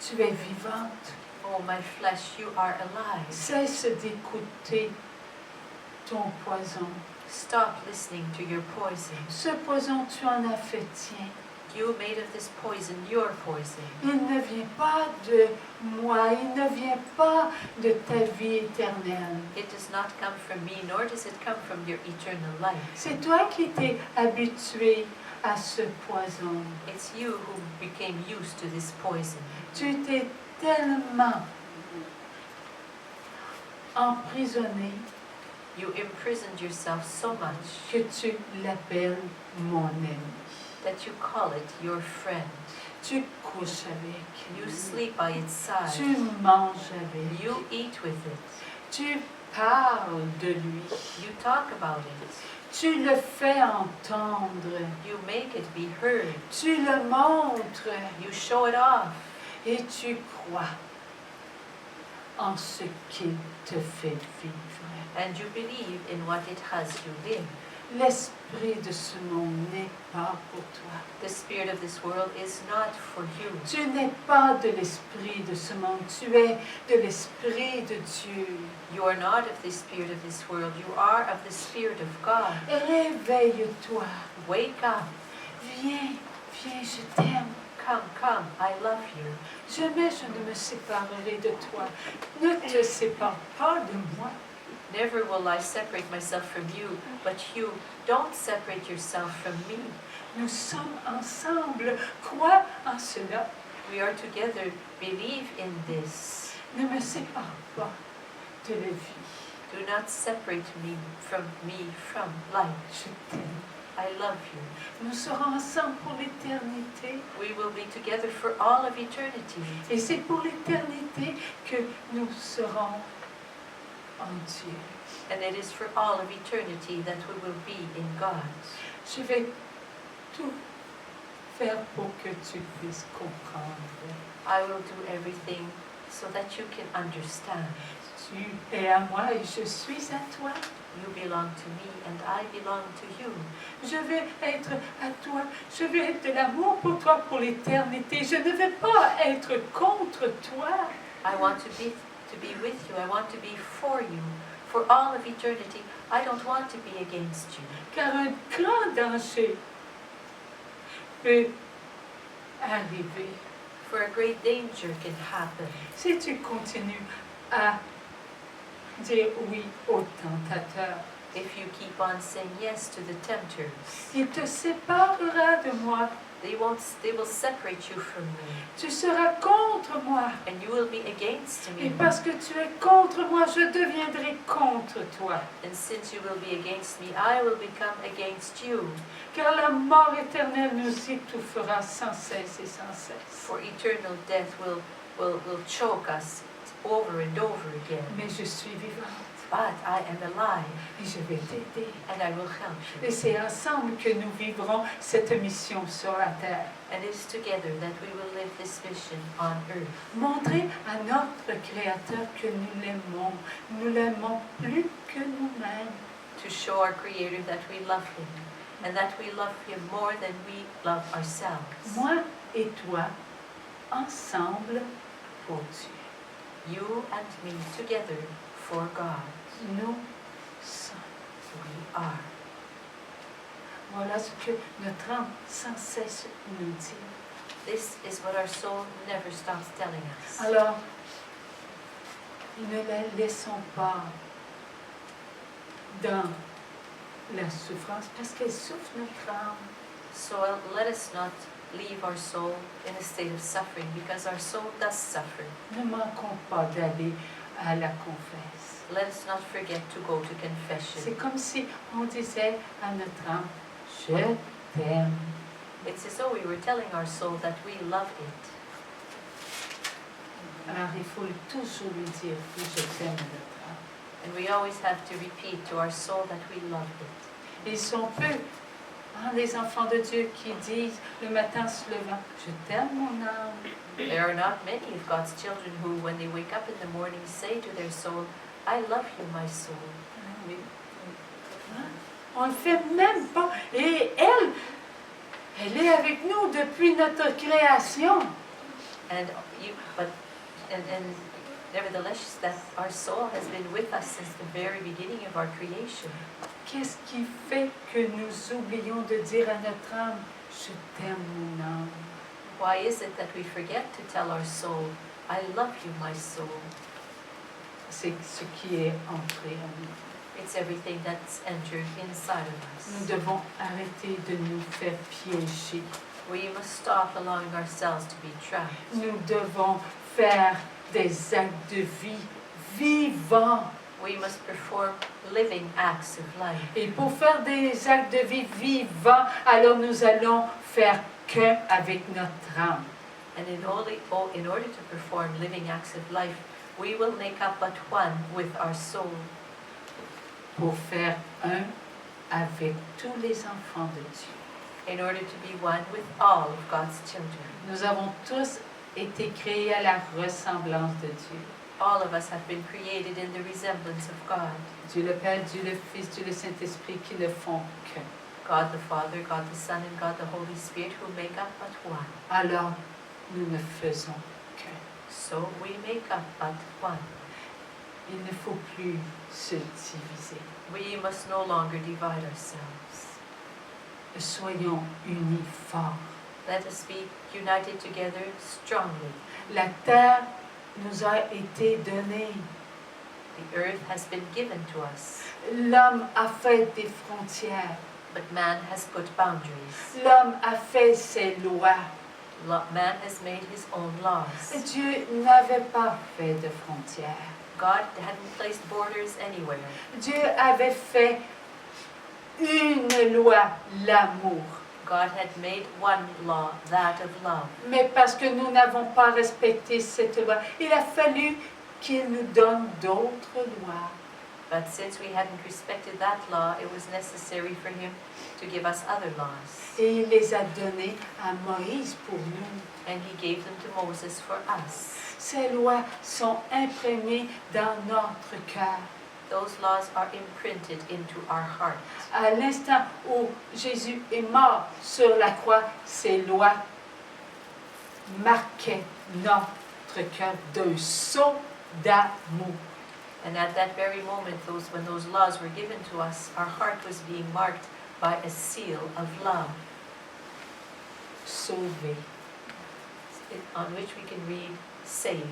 tu es vivante. Oh, my flesh, you are alive. Cesse d'écouter ton poison. Stop listening to your poison. Ce poison, tu en as fait tien. You made of this poison your poison. Il ne vient pas de moi, il ne vient pas de ta vie éternelle. It does not come from me, nor does it come from your eternal life. C'est toi qui t'es habitué à ce poison. It's you who became used to this poison. Tu t'es tellement emprisonné You imprisoned yourself so much que tu l'appelles mon ami. that you call it your friend. Tu couches avec. You sleep by its side. Tu manges avec. You eat with it. Tu parles de lui. You talk about it. Tu le fais entendre. You make it be heard. Tu le montres. You show it off. Et tu crois en ce qu'il te fait vivre. And you believe in what it has you live. L'esprit de ce monde n'est pas pour toi. The spirit of this world is not for you. Tu n'es pas de l'esprit de ce monde, tu es de l'esprit de Dieu. You are not of the spirit of this world. You are of the spirit of God. Réveille-toi. Wake up. Viens, viens, je t'aime. Come, come. I love you. Jamais je ne me séparerai de toi. Ne te sépare pas de moi. Never will I separate myself from you, but you don't separate yourself from me. Nous sommes ensemble. Crois en cela. We are together. Believe in this. Ne me sépare pas de la vie. Do not separate me from light. Je t'aime. I love you. Nous serons ensemble pour l'éternité. We will be together for all of eternity. Et c'est pour l'éternité que nous serons en Dieu. And it is for all of eternity that we will be in God. Je vais tout faire pour que tu puisses comprendre. I will do everything so that you can understand. Tu es à moi et je suis à toi. You belong to me and I belong to you. Je vais être à toi. Je vais être de l'amour pour toi pour l'éternité. Je ne vais pas être contre toi. I want to be with you. I want to be for you. For all of eternity, I don't want to be against you. Car un grand danger peut arriver For a great danger can happen si tu continues à dire oui au tentateur. if you keep on saying yes to the tempters. Il te séparera de moi. They will separate you from me, Tu seras contre moi. and you will be against Et me. parce que tu es contre moi, je deviendrai contre toi. And since you will be against me, I will become against you. Car la mort éternelle nous étouffera sans cesse et sans cesse. For eternal death will choke us over and over again. Mais je suis vivante But I am alive, et je vais t'aider. and I will help you. Et c'est ensemble que nous vivrons cette mission sur la terre. And it is together that we will live this mission on earth. Montrer à notre Créateur que nous l'aimons. Nous l'aimons plus que nous-mêmes. To show our Creator that we love Him, and that we love Him more than we love ourselves. Moi et toi, ensemble pour Dieu. You and me together for God. Nous sommes. We are. Voilà ce que notre âme sans cesse nous dit. This is what our soul never stops telling us. Alors, ne la laissons pas dans la souffrance, parce qu'elle souffre notre âme. So let us not leave our soul in a state of suffering, because our soul does suffer. Ne manquons pas d'aller à la confesse. Let us not forget to go to confession. C'est comme si on disait à notre âme, je t'aime. It's as though we were telling our soul that we love it. Alors il faut toujours lui dire, oui, je t'aime notre âme. And we always have to repeat to our soul that we love it. Ils sont peu, les enfants de Dieu qui disent le matin se levant, je t'aime mon âme. There are not many of God's children who, when they wake up in the morning, say to their soul, I love you, my soul. Oui. On ne le fait même pas. Et elle est avec nous depuis notre création. And nevertheless, that our soul has been with us since the very beginning of our creation. Qu'est-ce qui fait que nous oublions de dire à notre âme, je t'aime mon âme? Why is it that we forget to tell our soul, I love you, my soul? C'est ce qui est entré en nous. It's everything that's entered inside of Nous us. devons arrêter de nous faire piéger. We must stop allowing ourselves to be trapped. Nous devons faire des actes de vie vivants. We must perform living acts of life. Et pour faire des actes de vie vivants, alors nous allons faire qu'un avec notre âme. And in order to perform living acts of life, we will make up but one with our soul. Pour faire un avec tous les enfants de Dieu. In order to be one with all of God's children. Nous avons tous été créés à la ressemblance de Dieu. All of us have been created in the resemblance of God. Dieu le Père, Dieu le Fils, Dieu le Saint-Esprit qui ne font qu'un. God the Father, God the Son, and God the Holy Spirit who make up but one. Alors, nous ne faisons qu'un. So we make up but one. Il ne faut plus se diviser. We must no longer divide ourselves. Soyons unis forts. Let us be united together strongly. La terre nous a été donnée. The earth has been given to us, L'homme a fait des frontières. but man has put boundaries. L'homme a fait ses lois. Man has made his own laws. Dieu n'avait pas fait de frontières. God hadn't placed borders anywhere. Dieu avait fait une loi, l'amour. God had made one law, that of love. Mais parce que nous n'avons pas respecté cette loi, il a fallu qu'il nous donne d'autres lois. But since we hadn't respected that law, it was necessary for him to give us other laws. Et il les a donnés à Moïse pour nous. And he gave them to Moses for us. Ces lois sont imprégnées dans notre cœur. Those laws are imprinted into our heart. À l'instant où Jésus est mort sur la croix, ces lois marquaient notre cœur d'un sceau d'amour. And at that very moment, when those laws were given to us, our heart was being marked by a seal of love, Sauvés. on which we can read, saved.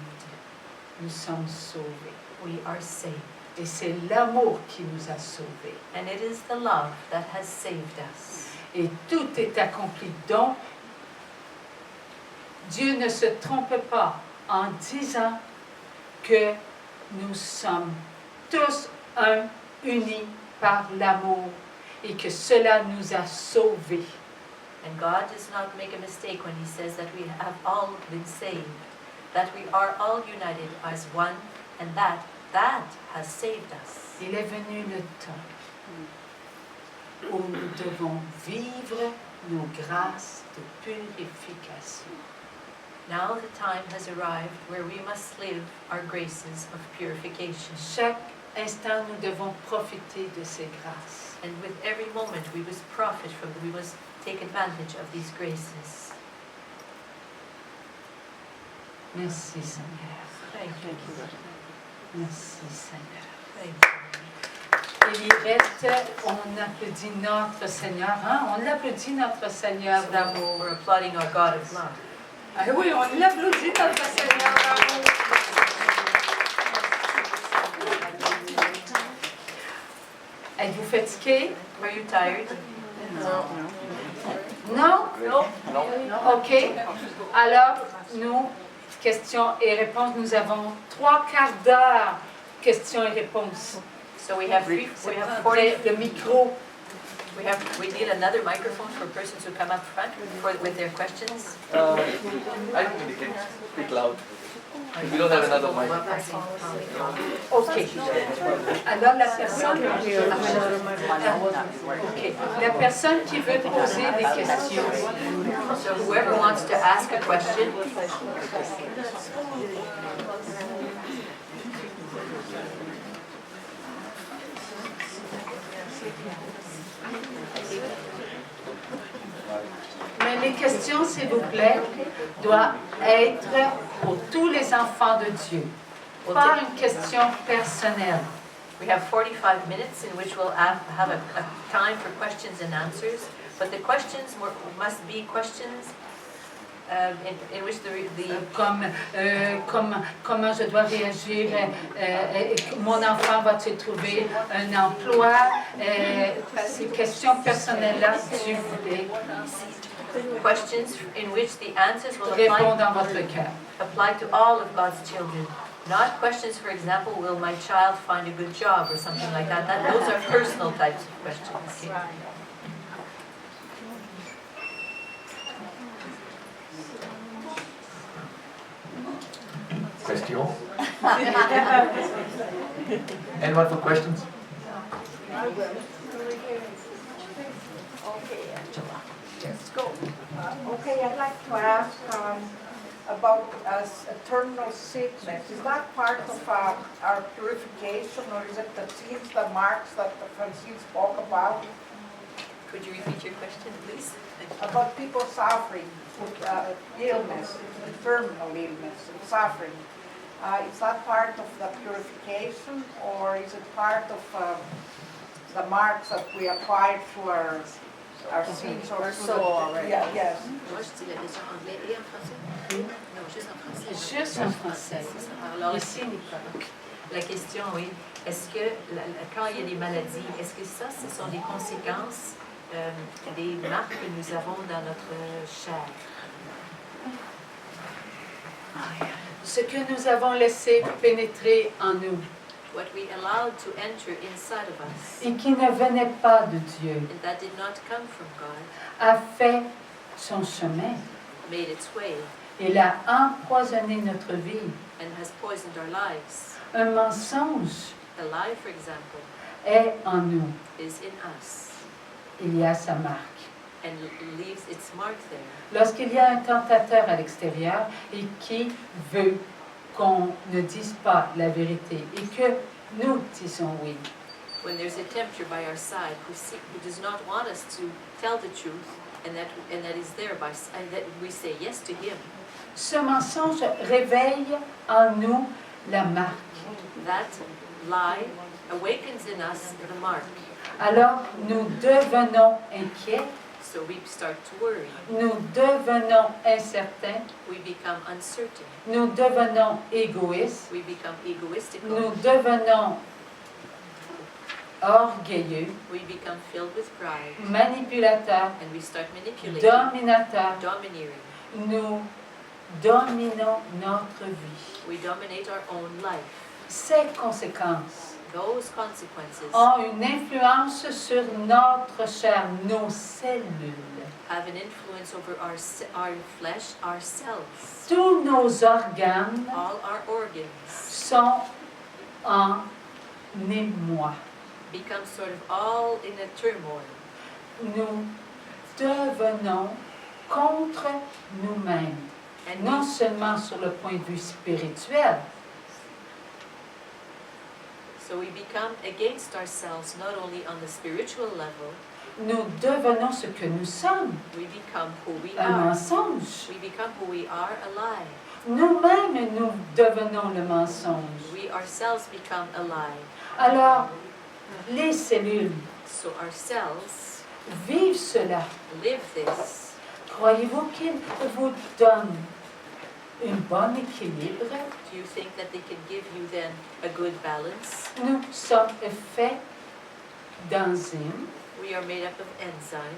Nous sommes sauvés. We are saved. Et c'est l'amour qui nous a sauvés. And it is the love that has saved us. Et tout est accompli. Donc, Dieu ne se trompe pas en disant que nous sommes tous un, unis par l'amour et que cela nous a sauvés. And God does not make a mistake when he says that we have all been saved, that we are all united as one, and that has saved us. Il est venu le temps où nous devons vivre nos grâces de purification. Now the time has arrived where we must live our graces of purification. Chaque instant, nous devons profiter de ces grâces. And with every moment we must profit from them, we must take advantage of these graces. Merci Seigneur. Thank you. Merci Seigneur. Thank you. Et il reste, on applaudit notre Seigneur, hein? On applaudit notre Seigneur d'amour. We're applauding our God of love. Ah oui, on l'applaudit notre Seigneur d'amour. Êtes-vous fatigué? Are you tired? Non? No. OK. Alors, nous, questions et réponses, nous avons 3/4 d'heure questions et réponses. So we have 40. Le micro. We need another microphone for persons who come up front with their questions. I don't indicate. Speak loud. We don't have another mic. OK. Alors, la personne... OK. La personne qui veut poser des questions. So whoever wants to ask a question, Mais les questions, s'il vous plaît, doivent être pour tous les enfants de Dieu. Pas une question personnelle. we have 45 minutes in which we'll have a time for questions and answers. But the questions must be questions in which Comment je dois réagir, mon enfant va-t-il trouver un emploi, ces questions personnelles-là, s'il vous plaît, questions in which the answers will répondent dans votre cœur. apply to all of God's children. Not questions, for example, will my child find a good job or something like that. Those are personal types of questions. Okay? Question? Anyone for questions? Okay, I'd like to ask about eternal sickness. Is that part of our purification, or is it the seeds, the marks that the Francine spoke about? Could you repeat your question, please? About people suffering with illness, terminal illness and suffering. Is that part of the purification, or is it part of the marks that we applied to our seeds or soul already? Yeah, yes. Moi, je dis la question en anglais et en français? Non, juste en français. Juste en français. Alors, Ici, Nicolas. la question, oui, est-ce que quand il y a des maladies, est-ce que ça, ce sont des conséquences des marques que nous avons dans notre chair? Ce que nous avons laissé pénétrer en nous what we allowed to enter inside of us, et qui ne venait pas de Dieu, and that did not come from God, a fait son chemin. made its way Il a empoisonné notre vie. and has poisoned our lives. Un mensonge A lie, for example, est en nous. is in us Il y a sa marque. and leaves its mark there. Lorsqu'il y a un tentateur à l'extérieur et qui veut qu'on ne dise pas la vérité et que nous disons oui, When there's a tempter by our side who does not want us to tell the truth, and that is there and that we say yes to him, ce mensonge réveille en nous la marque. that lie awakens in us the mark. Alors nous devenons inquiets, So we start to worry. nous devenons incertains, We become uncertain. nous devenons égoïstes, We become egoistical. nous devenons orgueilleux, We become filled with pride. manipulateurs, And we start manipulating, dominateurs. domineering. Nous dominons notre vie. We dominate our own life. Ces conséquences Those consequences ont une influence sur notre chair, nos cellules. have an influence over our flesh, our cells. Tous nos organes All our organs sont en émoi. become sort of all in a turmoil. Nous devenons contre nous-mêmes, And non we, seulement sur le point de vue spirituel, so we become against ourselves not only on the spiritual level, nous devenons ce que nous sommes, we become who we un are. mensonge. We become who we are, a lie. Nous-mêmes, nous devenons le mensonge. We ourselves become a lie. Alors, les cellules So our cells vivent cela. live this. Croyez-vous qu'ils vous donnent un bon équilibre? Do you think that they can give you then a good balance? Nous sommes faits d'enzymes, We are made up of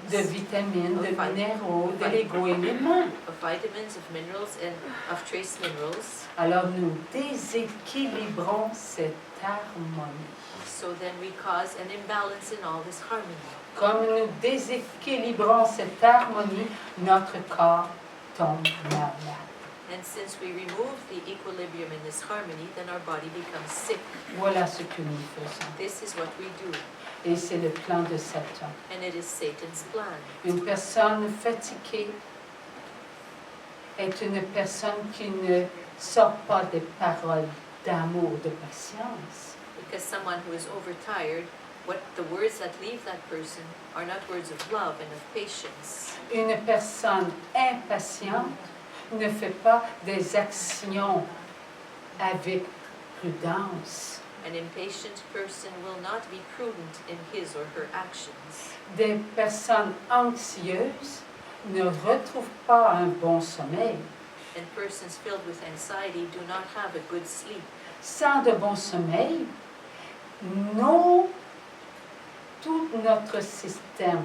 de enzymes, vitamines, de minéraux, de légo-éléments. of vitamins, of minerals, and of trace minerals. Alors nous déséquilibrons cette harmonie. So then we cause an imbalance in all this harmony. Comme nous déséquilibrons cette harmonie, notre corps tombe malade. And since we remove the equilibrium in this harmony, then our body becomes sick. Voilà ce que nous faisons. This is what we do, Et c'est le plan de Satan. and it is Satan's plan. Une personne fatiguée est une personne qui ne sort pas des paroles d'amour, de patience. Because someone who is overtired, what the words that leave that person are not words of love and of patience. Une personne impatiente ne fait pas des actions avec prudence. An impatient person will not be prudent in his or her actions. Des personnes anxieuses ne retrouvent pas un bon sommeil. And persons filled with anxiety do not have a good sleep. Sans de bon sommeil, tout notre système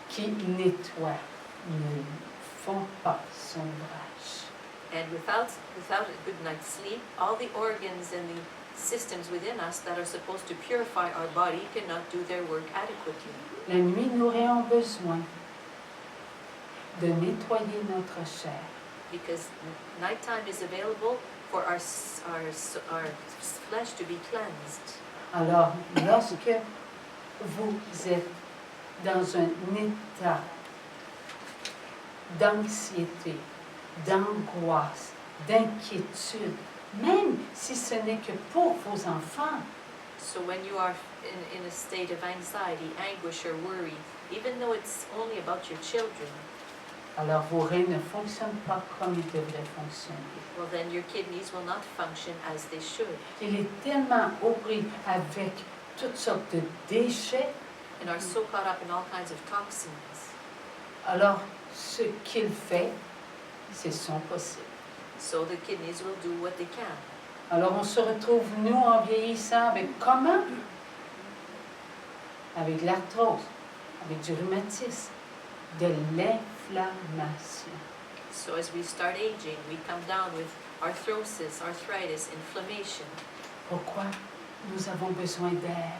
qui nettoie ne font pas son ouvrage. And without a good night's sleep, all the organs and the systems within us that are supposed to purify our body cannot do their work adequately. La nuit, nous aurions besoin de nettoyer notre chair. Because nighttime is available for our flesh to be cleansed. Alors, lorsque vous êtes dans un état d'anxiété, d'angoisse, d'inquiétude, même si ce n'est que pour vos enfants, So when you are in a state of anxiety, anguish, or worry, even though it's only about your children, alors vos reins ne fonctionnent pas comme ils devraient fonctionner. well then your kidneys will not function as they should, Il est tellement ouvri avec toutes sortes de déchets, and are so caught up in all kinds of toxins. alors ce qu'il fait, c'est son possible. So the kidneys will do what they can. Alors on se retrouve, nous, en vieillissant, avec comment? Avec l'arthrose, avec du rhumatisme, de l'inflammation. So as we start aging, we come down with arthrosis, arthritis, inflammation. Pourquoi? Nous avons besoin d'air.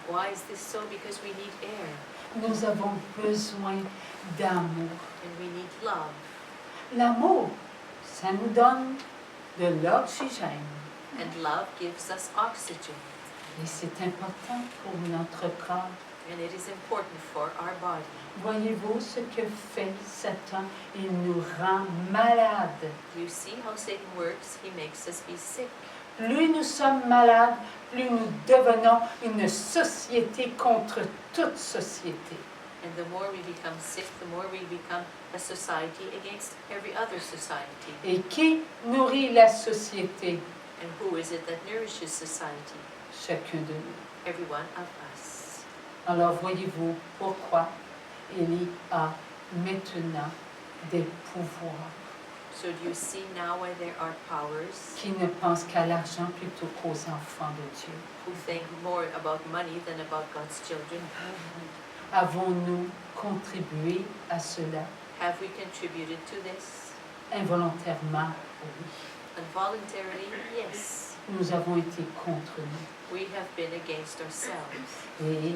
Why is this so? Because we need air Nous avons besoin d'amour. and we need love. L'amour, ça nous donne de l'oxygène. And love gives us oxygen. Et c'est important pour notre corps. And it is important for our body. Voyez-vous ce que fait Satan? Il nous rend malades. You see how Satan works? He makes us be sick. Plus nous sommes malades, plus nous devenons une société contre toute société. And the more we become sick, the more we become a society against every other society. Et qui nourrit la société? And who is it that nourishes society? Chacun de nous. Every one of us. Alors voyez-vous pourquoi il y a maintenant des pouvoirs So do you see now why there are powers qui ne pensent qu'à l'argent plutôt qu'aux enfants de Dieu? who think more about money than about God's children? Avons-nous contribué à cela? Have we contributed to this? Involontairement, oui. Involuntarily, yes. Nous avons été contre nous. We have been against ourselves. Et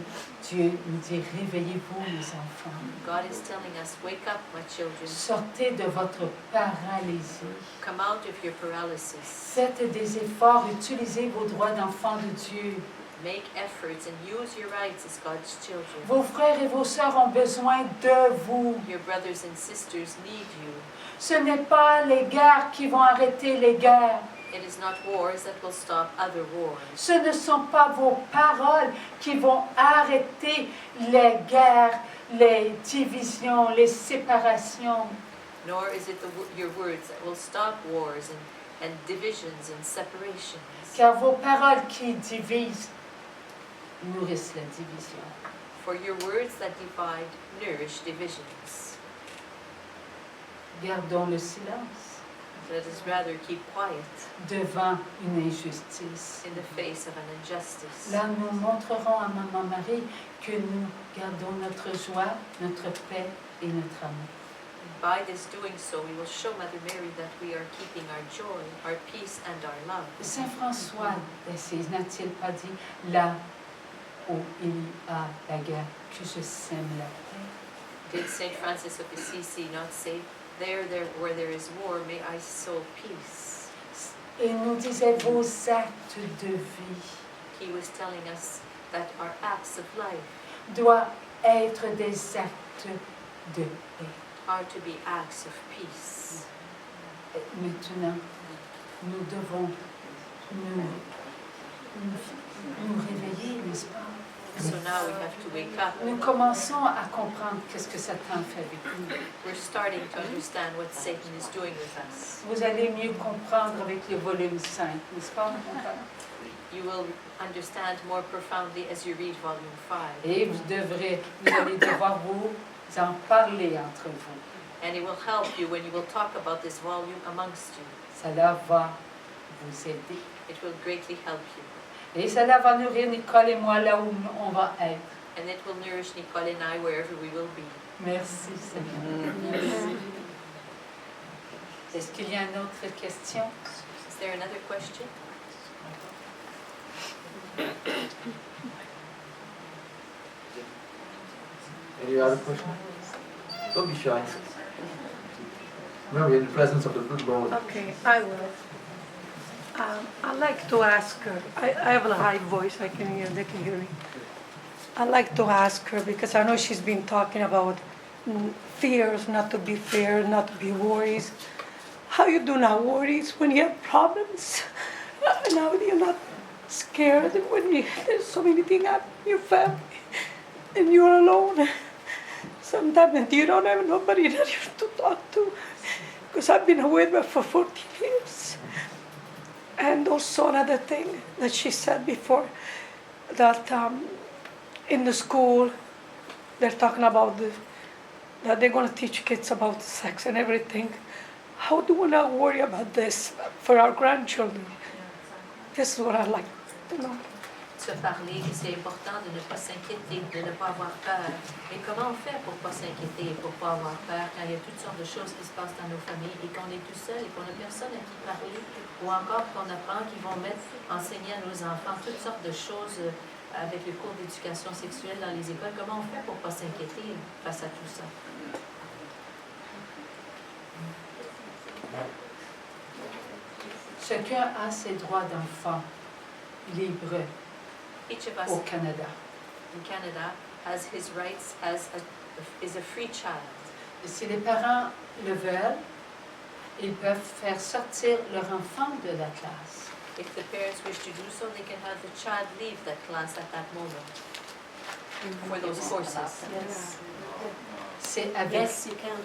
Dieu nous dit, réveillez-vous les enfants. God is telling us, wake up, my children. Sortez de votre paralysie. Come out of your paralysis. Faites des efforts, utilisez vos droits d'enfant de Dieu. Make efforts and use your rights as God's children. Vos frères et vos sœurs ont besoin de vous. Your brothers and sisters need you. Ce n'est pas les guerres qui vont arrêter les guerres. It is not wars that will stop other wars. Ce ne sont pas vos paroles qui vont arrêter les guerres, les divisions, les séparations. Nor is it your words that will stop wars and divisions and separations. Car vos paroles qui divisent nourrissent la division. For your words that divide nourish divisions. Gardons le silence Let us rather keep quiet devant une injustice. in the face of an injustice. Là, nous montrerons à Maman Marie que nous gardons notre joie, notre paix et notre amour. By this doing so, we will show Mother Mary that we are keeping our joy, our peace, and our love. Saint François d'Assise n'a-t-il pas dit, là où il y a la guerre, que je sème la paix? Did Saint Francis of Assisi not say, there, where there is war, may I sow peace? Il nous disait vos actes de vie He was telling us that our acts of life doivent être des actes de paix. are to be acts of peace. Et maintenant, nous devons nous réveiller, n'est-ce pas? So now we have to wake up. Nous commençons à comprendre qu'est-ce que Satan fait avec nous. We're starting to understand what Satan is doing with us. Vous allez mieux comprendre avec le volume 5, n'est-ce pas? You will understand more profoundly as you read volume 5. Et vous allez devoir vous en parler entre vous. And it will help you when you will talk about this volume amongst you. Cela va vous aider. It will greatly help you. Et cela va nourrir Nicole et moi là où on va être. And it will nourish Nicole and I wherever we will be. Merci Seigneur. Merci. Est-ce qu'il y a une autre question? Is there another question? Any other question? Don't be shy. Remember, you're in the presence of the good Lord. Okay, I will. I'd like to ask her, I have a high voice, they can hear me. I'd like to ask her, because I know she's been talking about fears, not to be fear, not to be worries. How you do not worries when you have problems? Now you're not scared when there's so many things at your family and you're alone. Sometimes you don't have nobody that you have to talk to. Because I've been with her for 14 years. And also another thing that she said before, that in the school, they're talking about that they're going to teach kids about sex and everything. How do we not worry about this for our grandchildren? This is what I'd like to know. se parler que c'est important de ne pas s'inquiéter, de ne pas avoir peur. Mais comment on fait pour ne pas s'inquiéter, pour ne pas avoir peur quand il y a toutes sortes de choses qui se passent dans nos familles et qu'on est tout seul et qu'on n'a personne à qui parler, ou encore qu'on apprend qu'ils vont enseigner à nos enfants toutes sortes de choses avec le cours d'éducation sexuelle dans les écoles. Comment on fait pour ne pas s'inquiéter face à tout ça? Chacun a ses droits d'enfant libres Each of us au Canada. in Canada has his rights as is a free child. Et si les parents le veulent, ils peuvent faire sortir leur enfant de la classe. If the parents wish to do so, they can have the child leave that class at that moment for those courses. Yes. C'est avec. Yes, you can.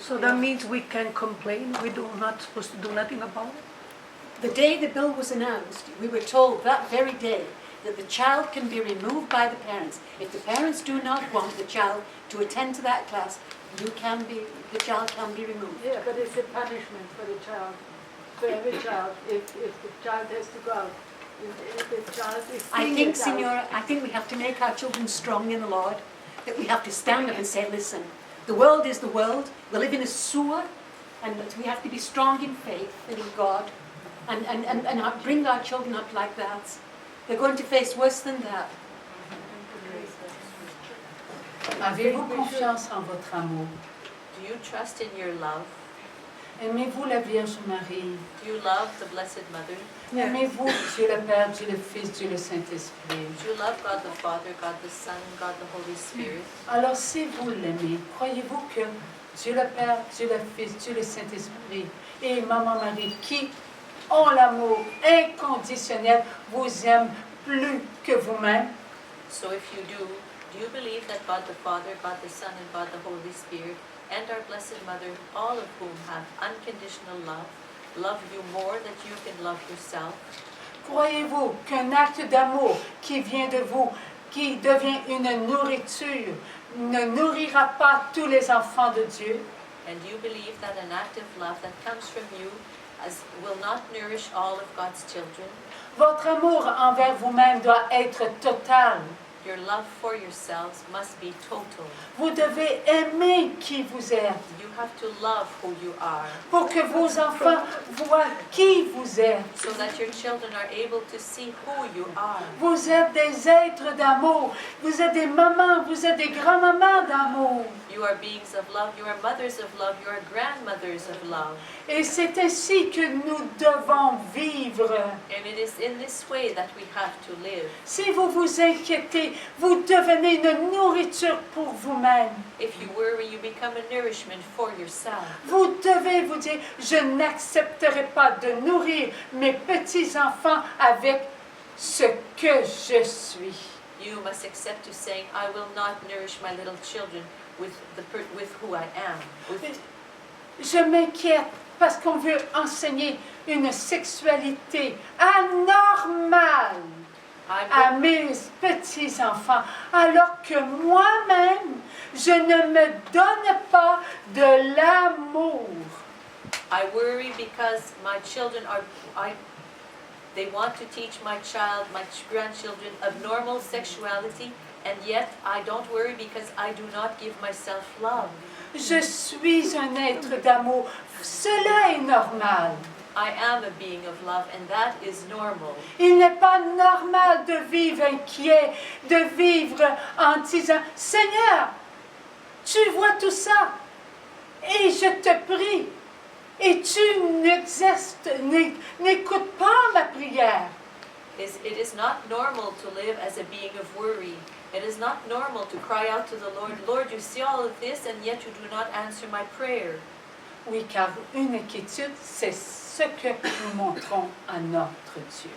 So that means we can complain, we do not supposed to do nothing about it? The day the bill was announced, we were told that very day that the child can be removed by the parents. If the parents do not want the child to attend to that class, the child can be removed. Yeah, but it's a punishment for the child, for every child, if the child has to go out. If the child is I seen think, it out. Signora, I think we have to make our children strong in the Lord, that we have to stand up and say, listen, the world is the world, we live in a sewer, and that we have to be strong in faith and in God, and bring our children up like that. They're going to face worse than that. Avez-vous confiance en votre amour? Do you trust in your love? Aimez-vous la Vierge Marie? Do you love the Blessed Mother? Aimez-vous Dieu le Père, Dieu le Fils, Dieu le Saint-Esprit? Do you love God the Father, God the Son, God the Holy Spirit? Alors si vous l'aimez, croyez-vous que Dieu le Père, Dieu le Fils, Dieu le Saint-Esprit et Maman Marie, qui ont l'amour inconditionnel, vous aiment plus que vous-même? So if you do you believe that God the Father, God the Son, and God the Holy Spirit, and our Blessed Mother, all of whom have unconditional love you more than you can love yourself? Croyez-vous qu'un acte d'amour qui vient de vous, qui devient une nourriture, ne nourrira pas tous les enfants de Dieu? And you believe that an act of love that comes from you will not nourish all of God's children? Votre amour envers vous-même doit être total. Your love for yourselves must be total. Vous devez aimer qui vous êtes You have to love who you are pour que vos enfants voient qui vous êtes. so that your children are able to see who you are. Vous êtes des êtres d'amour. Vous êtes des mamans, vous êtes des grands-mamans d'amour. You are beings of love, you are mothers of love, you are grandmothers of love. Et c'est ainsi que nous devons vivre. And it is in this way that we have to live. Si vous vous inquiétez, vous devenez une nourriture pour vous-même. If you worry, you become a nourishment for yourself. Vous devez vous dire, je n'accepterai pas de nourrir mes petits-enfants avec ce que je suis. You must accept to saying, I will not nourish my little children with who I am. Je m'inquiète parce qu'on veut enseigner une sexualité anormale à mes petits-enfants, alors que moi-même, je ne me donne pas de l'amour. I worry because my children they want to teach my grandchildren abnormal sexuality, and yet I don't worry because I do not give myself love. Je suis un être d'amour. Cela est normal. I am a being of love, and that is normal. Il n'est pas normal de vivre inquiet, de vivre en disant, Seigneur, tu vois tout ça, et je te prie, et tu n'écoutes pas ma prière. It is not normal to live as a being of worry. It is not normal to cry out to the Lord, Lord, you see all of this, and yet you do not answer my prayer. Oui, car une inquiétude, c'est ce que nous montrons à notre Dieu.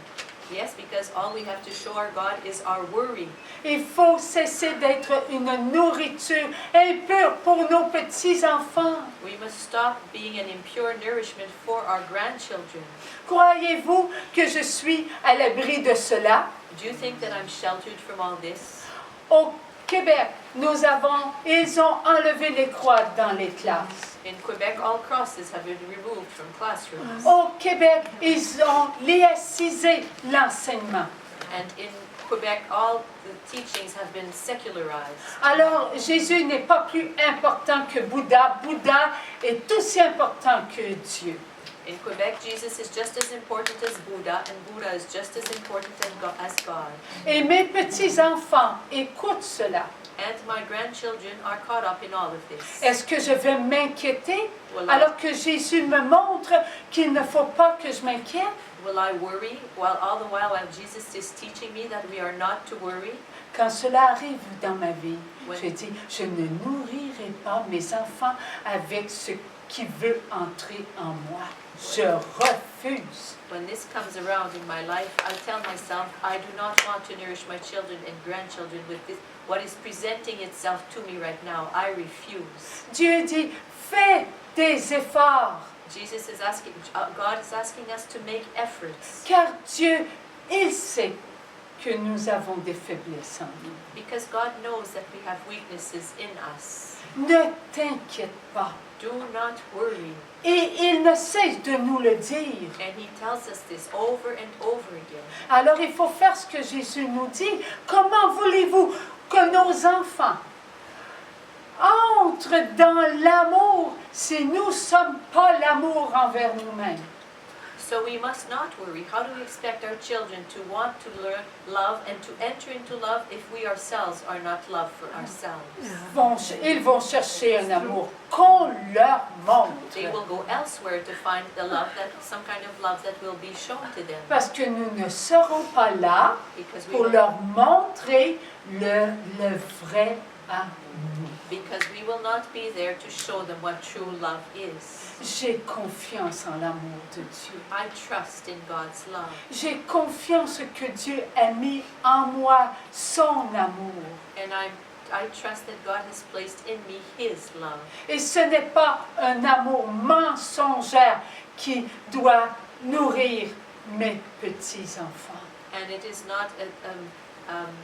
Yes, because all we have to show our God is our worry. Il faut cesser d'être une nourriture impure pour nos petits-enfants. We must stop being an impure nourishment for our grandchildren. Croyez-vous que je suis à l'abri de cela? Do you think that I'm sheltered from all this? Au Québec, ils ont enlevé les croix dans les classes. In Quebec, all crosses have been removed from classrooms. Au Québec, ils ont laïcisé l'enseignement. And in Quebec, all the teachings have been secularized. Alors Jésus n'est pas plus important que Bouddha. Bouddha est aussi important que Dieu. In Quebec, Jesus is just as important as Buddha, and Buddha is just as important as God. Et mes petits-enfants écoutent cela. And my grandchildren are caught up in all of this. Est-ce que je vais m'inquiéter Will alors que Jésus me montre qu'il ne faut pas que je m'inquiète? Will I worry while all the while Jesus is teaching me that we are not to worry? Quand cela arrive dans ma vie, Oui. je dis, je ne nourrirai pas mes enfants avec ce qui veut entrer en moi. Je refuse. When this comes around in my life, I tell myself I do not want to nourish my children and grandchildren with this, what is presenting itself to me right now. I refuse. Dieu dit, fais des efforts, Jesus is asking, God is asking us to make efforts car Dieu, il sait que nous avons des faiblesses en nous. because God knows that we have weaknesses in us. Ne t'inquiète pas. Do not worry. Et il ne cesse de nous le dire. And he tells us this over and over again. Alors il faut faire ce que Jésus nous dit. Comment voulez-vous que nos enfants entrent dans l'amour si nous ne sommes pas l'amour envers nous-mêmes? So we must not worry. How do we expect our children to want to learn love and to enter into love if we ourselves are not love for ourselves? Ils vont chercher un amour qu'on leur They will montre. go elsewhere to find the love that some kind of love that will be shown to them. Parce que nous ne serons pas là Because we pour will, leur montrer le vrai amour. because we will not be there to show them what true love is. J'ai confiance en l'amour de Dieu. I trust in God's love. J'ai confiance que Dieu a mis en moi son amour. And I trust that God has placed in me His love. Et ce n'est pas un amour mensongère qui doit nourrir mes petits-enfants. And it is not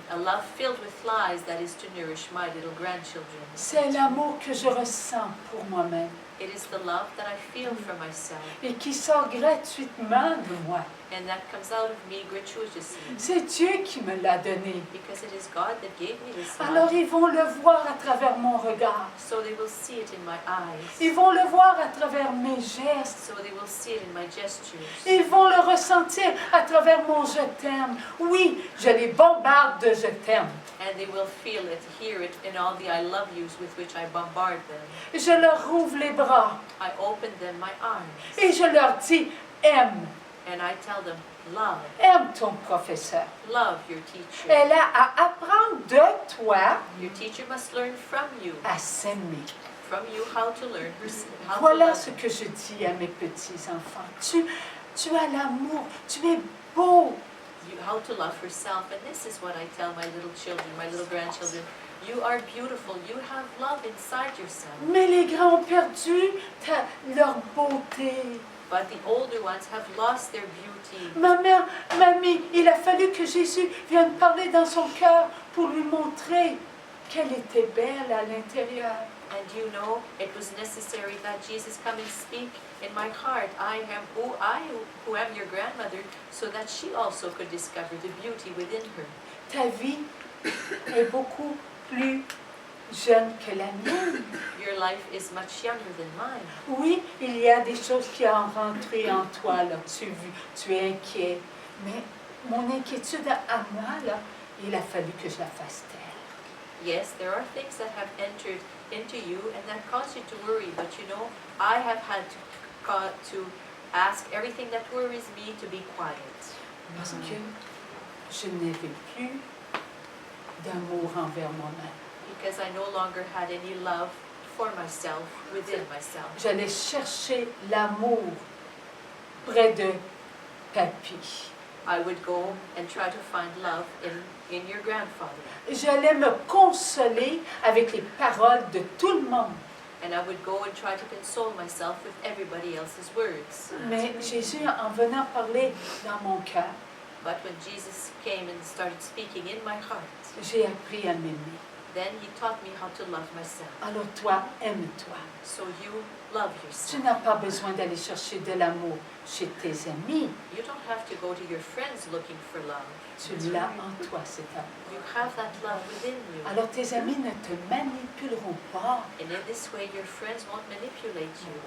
a love filled with lies that is to nourish my little grandchildren. C'est l'amour que je ressens pour moi-même It is the love that I feel for myself et qui sort gratuitement de moi. and that comes out of me gratuitously C'est Dieu qui me l'a donné. because it is God that gave me this Alors love. ils vont le voir à travers mon regard. So they will see it in my eyes. Ils vont le voir à travers mes gestes. So they will see it in my gestures. Ils vont le ressentir à travers mon je t'aime. Oui, je les bombarde de je t'aime. And they will feel it, hear it in all the I love yous with which I bombard them. Je leur ouvre les bras I open them my arms et je leur dis, aime, and I tell them, love, aime ton professeur. love your teacher. Elle a à apprendre de toi Your teacher must learn from you à s'aimer. how to learn how to Voilà love. ce que je dis à mes petits-enfants. Tu as l'amour, tu es beau. How to love herself, and this is what I tell my little children, my little grandchildren. You are beautiful. You have love inside yourself. Mais les grands ont perdu leur beauté. But the older ones have lost their beauty. Ma mère, mamie, il a fallu que Jésus vienne parler dans son cœur pour lui montrer qu'elle était belle à l'intérieur. And you know, it was necessary that Jesus come and speak in my heart. I who am your grandmother, so that she also could discover the beauty within her. Ta vie est beaucoup plus jeune que la mienne. Your life is much younger than mine. Oui, il y a des choses qui ont rentré en toi, là. Tu es inquiet. Mais mon inquiétude à moi, là, il a fallu que je la fasse taire. Yes, there are things that have entered into you and that cause you to worry, but you know, I have had to ask everything that worries me to be quiet. Parce que je n'avais plus d'amour envers moi-même. Because I no longer had any love for myself, within myself. J'allais chercher l'amour près de papy. I would go and try to find love in your grandfather. J'allais me consoler avec les paroles de tout le monde. And I would go and try to console myself with everybody else's words. Mais Jésus, en venant parler dans mon cœur, But when Jesus came and started speaking in my heart, j'ai appris à m'aimer. Then he taught me how to love myself. Alors toi, aime-toi. So you love Tu yourself. n'as pas besoin d'aller chercher de l'amour chez tes amis. You don't have to go to your friends looking for love. Tu l'as en toi, cet amour. You have that love within you. Alors tes amis ne te manipuleront pas And in this way, your friends won't manipulate you.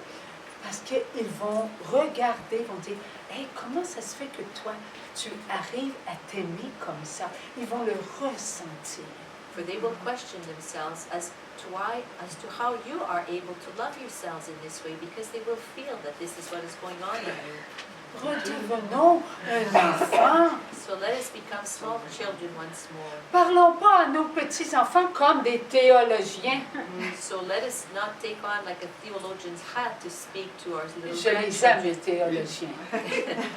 parce qu'ils vont regarder, vont dire, hey, comment ça se fait que toi, tu arrives à t'aimer comme ça? Ils vont le ressentir. For they will question themselves as to how you are able to love yourselves in this way, because they will feel that this is what is going on in you. Redevenons un enfant. So let us become small children once more. Parlons pas à nos petits-enfants comme des théologiens. So let us not take on like a theologian's hat to speak to our little Je les aime, grandchildren. les théologiens.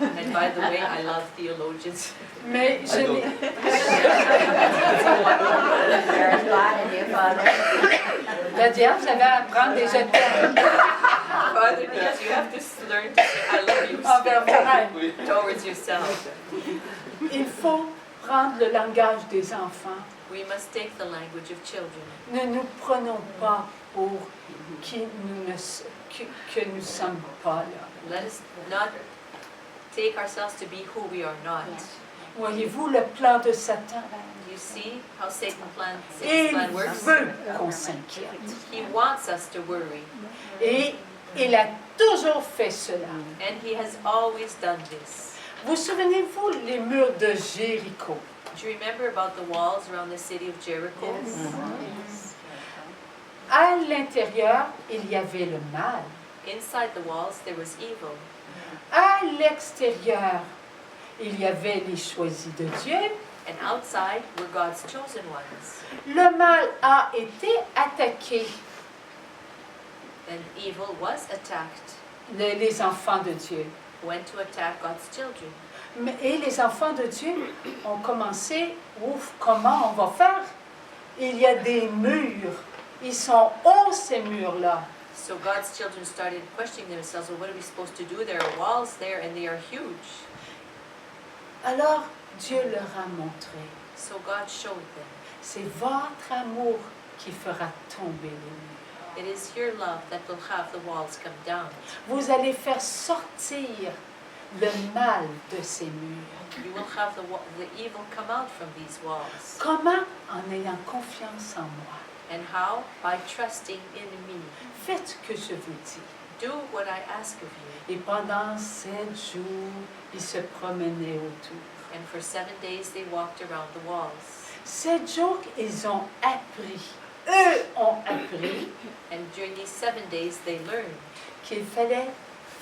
And by the way, I love theologians. Mais je don't. les... Nadia, vous allez apprendre des je t'aime Father needs you have to learn to say I love you envers vous-même. Oui. towards yourself. Il faut prendre le langage des enfants. We must take the language of children. Ne nous prenons pas pour qui nous ne, que nous sommes pas là. Let us not take ourselves to be who we are not. Voyez-vous le plan de Satan? You see how Satan's Il plan works? veut qu'on s'inquiète. He wants us to worry. Et il a toujours fait cela. And he has always done this. Vous souvenez-vous les murs de Jéricho? Do you remember about the walls around the city of Jericho? À l'intérieur, il y avait le mal. Inside the walls there was evil. À l'extérieur, il y avait les choisis de Dieu. And outside were God's chosen ones. Le mal a été attaqué. And evil was attacked. Les enfants de Dieu. Went to attack God's children. Et les enfants de Dieu ont commencé, ouf, comment on va faire? Il y a des murs. Ils sont hauts, ces murs-là. So God's children started questioning themselves, well, what are we supposed to do? There are walls there and they are huge. Alors, Dieu leur a montré. So God showed them. C'est votre amour qui fera tomber les murs. It is your love that will have the walls come down. Vous allez faire sortir le mal de ces murs. You will have the evil come out from these walls. Comment? En ayant confiance en moi. And how? By trusting in me. Faites ce que je vous dis. Do what I ask of you. Et pendant 7 jours, ils se promenaient autour. And for 7 days they walked around the walls. 7 jours, ils ont appris. Eux ont appris And during these 7 days they learned qu'il fallait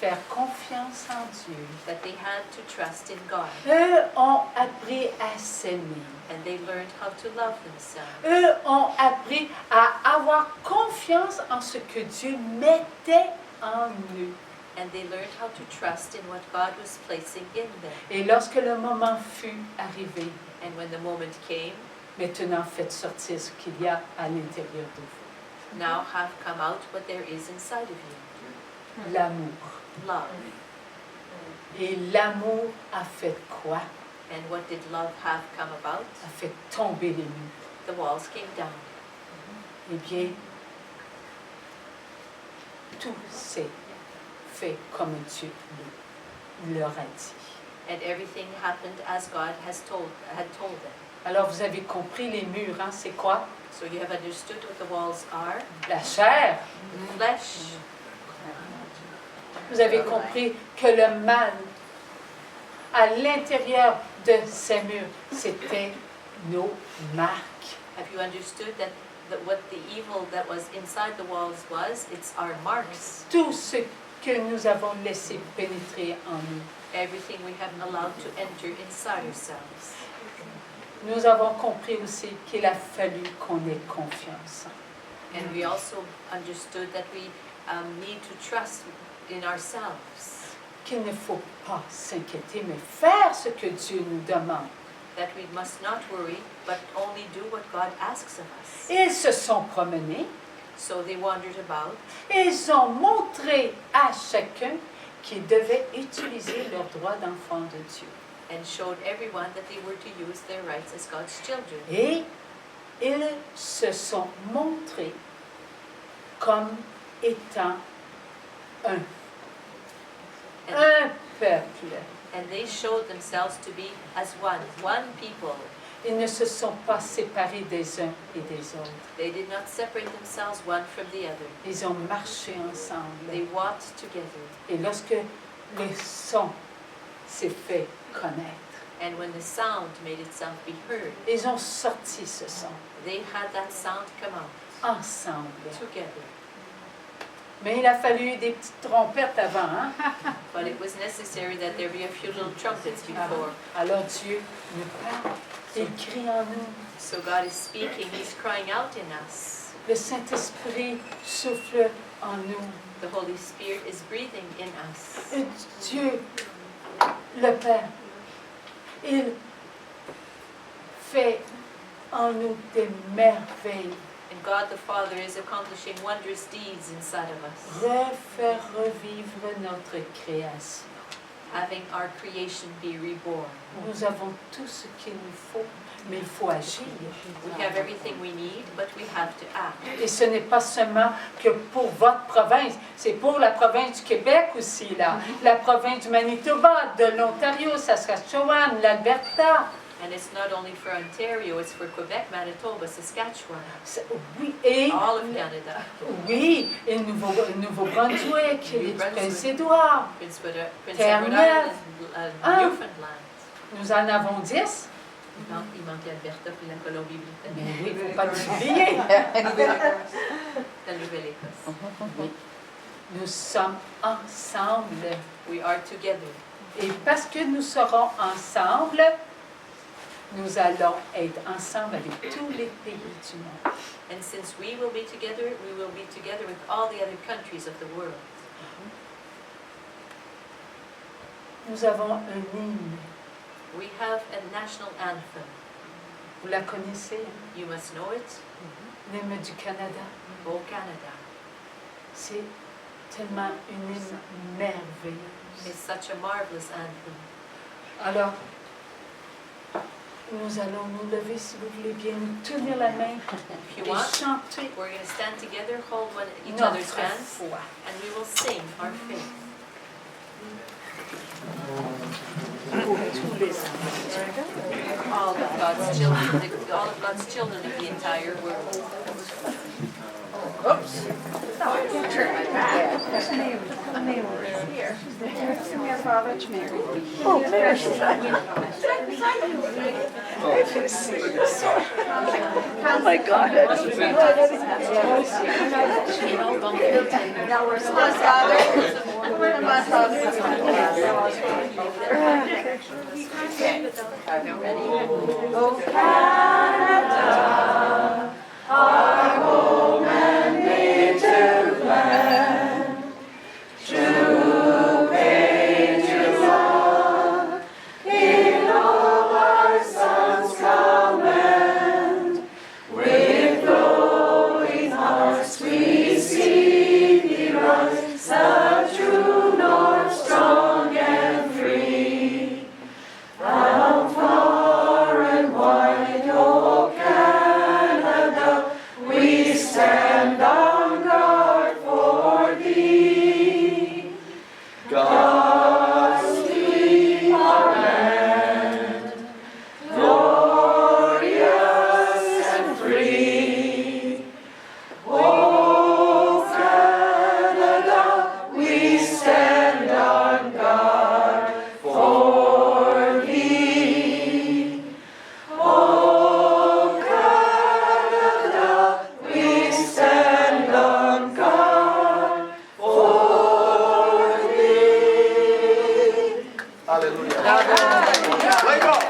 faire confiance en Dieu. that they had to trust in God. Eux ont appris à s'aimer. And they learned how to love themselves. Eux ont appris à avoir confiance en ce que Dieu mettait en eux. And they learned how to trust in what God was placing in them. Et lorsque le moment fut arrivé, And when the moment came, maintenant faites sortir ce qu'il y a à l'intérieur de vous. now have come out what there is inside of you. L'amour. Love. Et l'amour a fait quoi? And what did love have come about? A fait tomber les murs. The walls came down. Eh bien, tout s'est fait comme Dieu leur a dit. And everything happened as God had told them. Alors vous avez compris les murs, hein? C'est quoi? So you have understood what the walls are. La chair. Flesh. Vous avez compris que le mal à l'intérieur de ces murs, c'était nos marques. Have you understood that what the evil that was inside the walls was? It's our marks. Tout ce que nous avons laissé pénétrer en nous. Everything we have allowed to enter inside ourselves. Nous avons compris aussi qu'il a fallu qu'on ait confiance. And we also understood that we need to trust in ourselves. Qu'il ne faut pas s'inquiéter, mais faire ce que Dieu nous demande. That we must not worry, but only do what God asks of us. Ils se sont promenés, So they wandered about. ils ont montré à chacun qu'ils devaient utiliser leurs droits d'enfant de Dieu. And showed everyone that they were to use their rights as God's children. Et ils se sont montrés comme étant un peuple. And they showed themselves to be as one people. Ils ne se sont pas séparés des uns et des autres. They did not separate themselves one from the other. Ils ont marché ensemble. They walked together. Et lorsque le son s'est fait connaître, And when the sound made itself be heard, ils ont sorti ce son they had that sound come out ensemble. together. Mais il a fallu des petites trompettes avant, hein? But it was necessary that there be a few little trumpets before. Alors Dieu nous parle, il crie en nous. So God is speaking, He's crying out in us. Le Saint-Esprit souffle en nous. The Holy Spirit is breathing in us. Et Dieu, le Père, il fait en nous des merveilles. And God the Father is accomplishing wondrous deeds inside of us, Refaire revivre notre création. having our creation be reborn. Nous avons tout ce qu'il nous faut, mais il faut agir. We have everything we need, but we have to act. Et ce n'est pas seulement que pour votre province, c'est pour la province du Québec aussi, là. La province du Manitoba, de l'Ontario, Saskatchewan, l'Alberta. And it's not only for Ontario, it's for Quebec, Manitoba, Saskatchewan, Oui, et all of Canada, oui, et Nouveau-Brunswick, et Prince-Édouard. Prince Edward Terre-Neuve. Island, Ah. Newfoundland. Nous en avons 10. Il manquait Alberta puis la Colombie-Britannique, Mais oui, il ne faut pas l'oublier. la Nouvelle-Écosse. Nous sommes ensemble. We are together. Et parce que nous serons ensemble, nous allons être ensemble avec tous les pays du monde. And since we will be together with all the other countries of the world. Nous avons un hymne. We have a national anthem. Vous la connaissez, You must know it. l'hymne du Canada. O Canada. C'est tellement une hymne merveilleuse. It's such a marvelous anthem. Alors, nous allons nous lever, si vous voulez bien, nous tenir la main If you et want, chanter we're going to stand together, hold each notre other's hands, foi. and we will sing our faith. Tous les All of God's children, all of God's children of the entire world. Oh my God. Ready?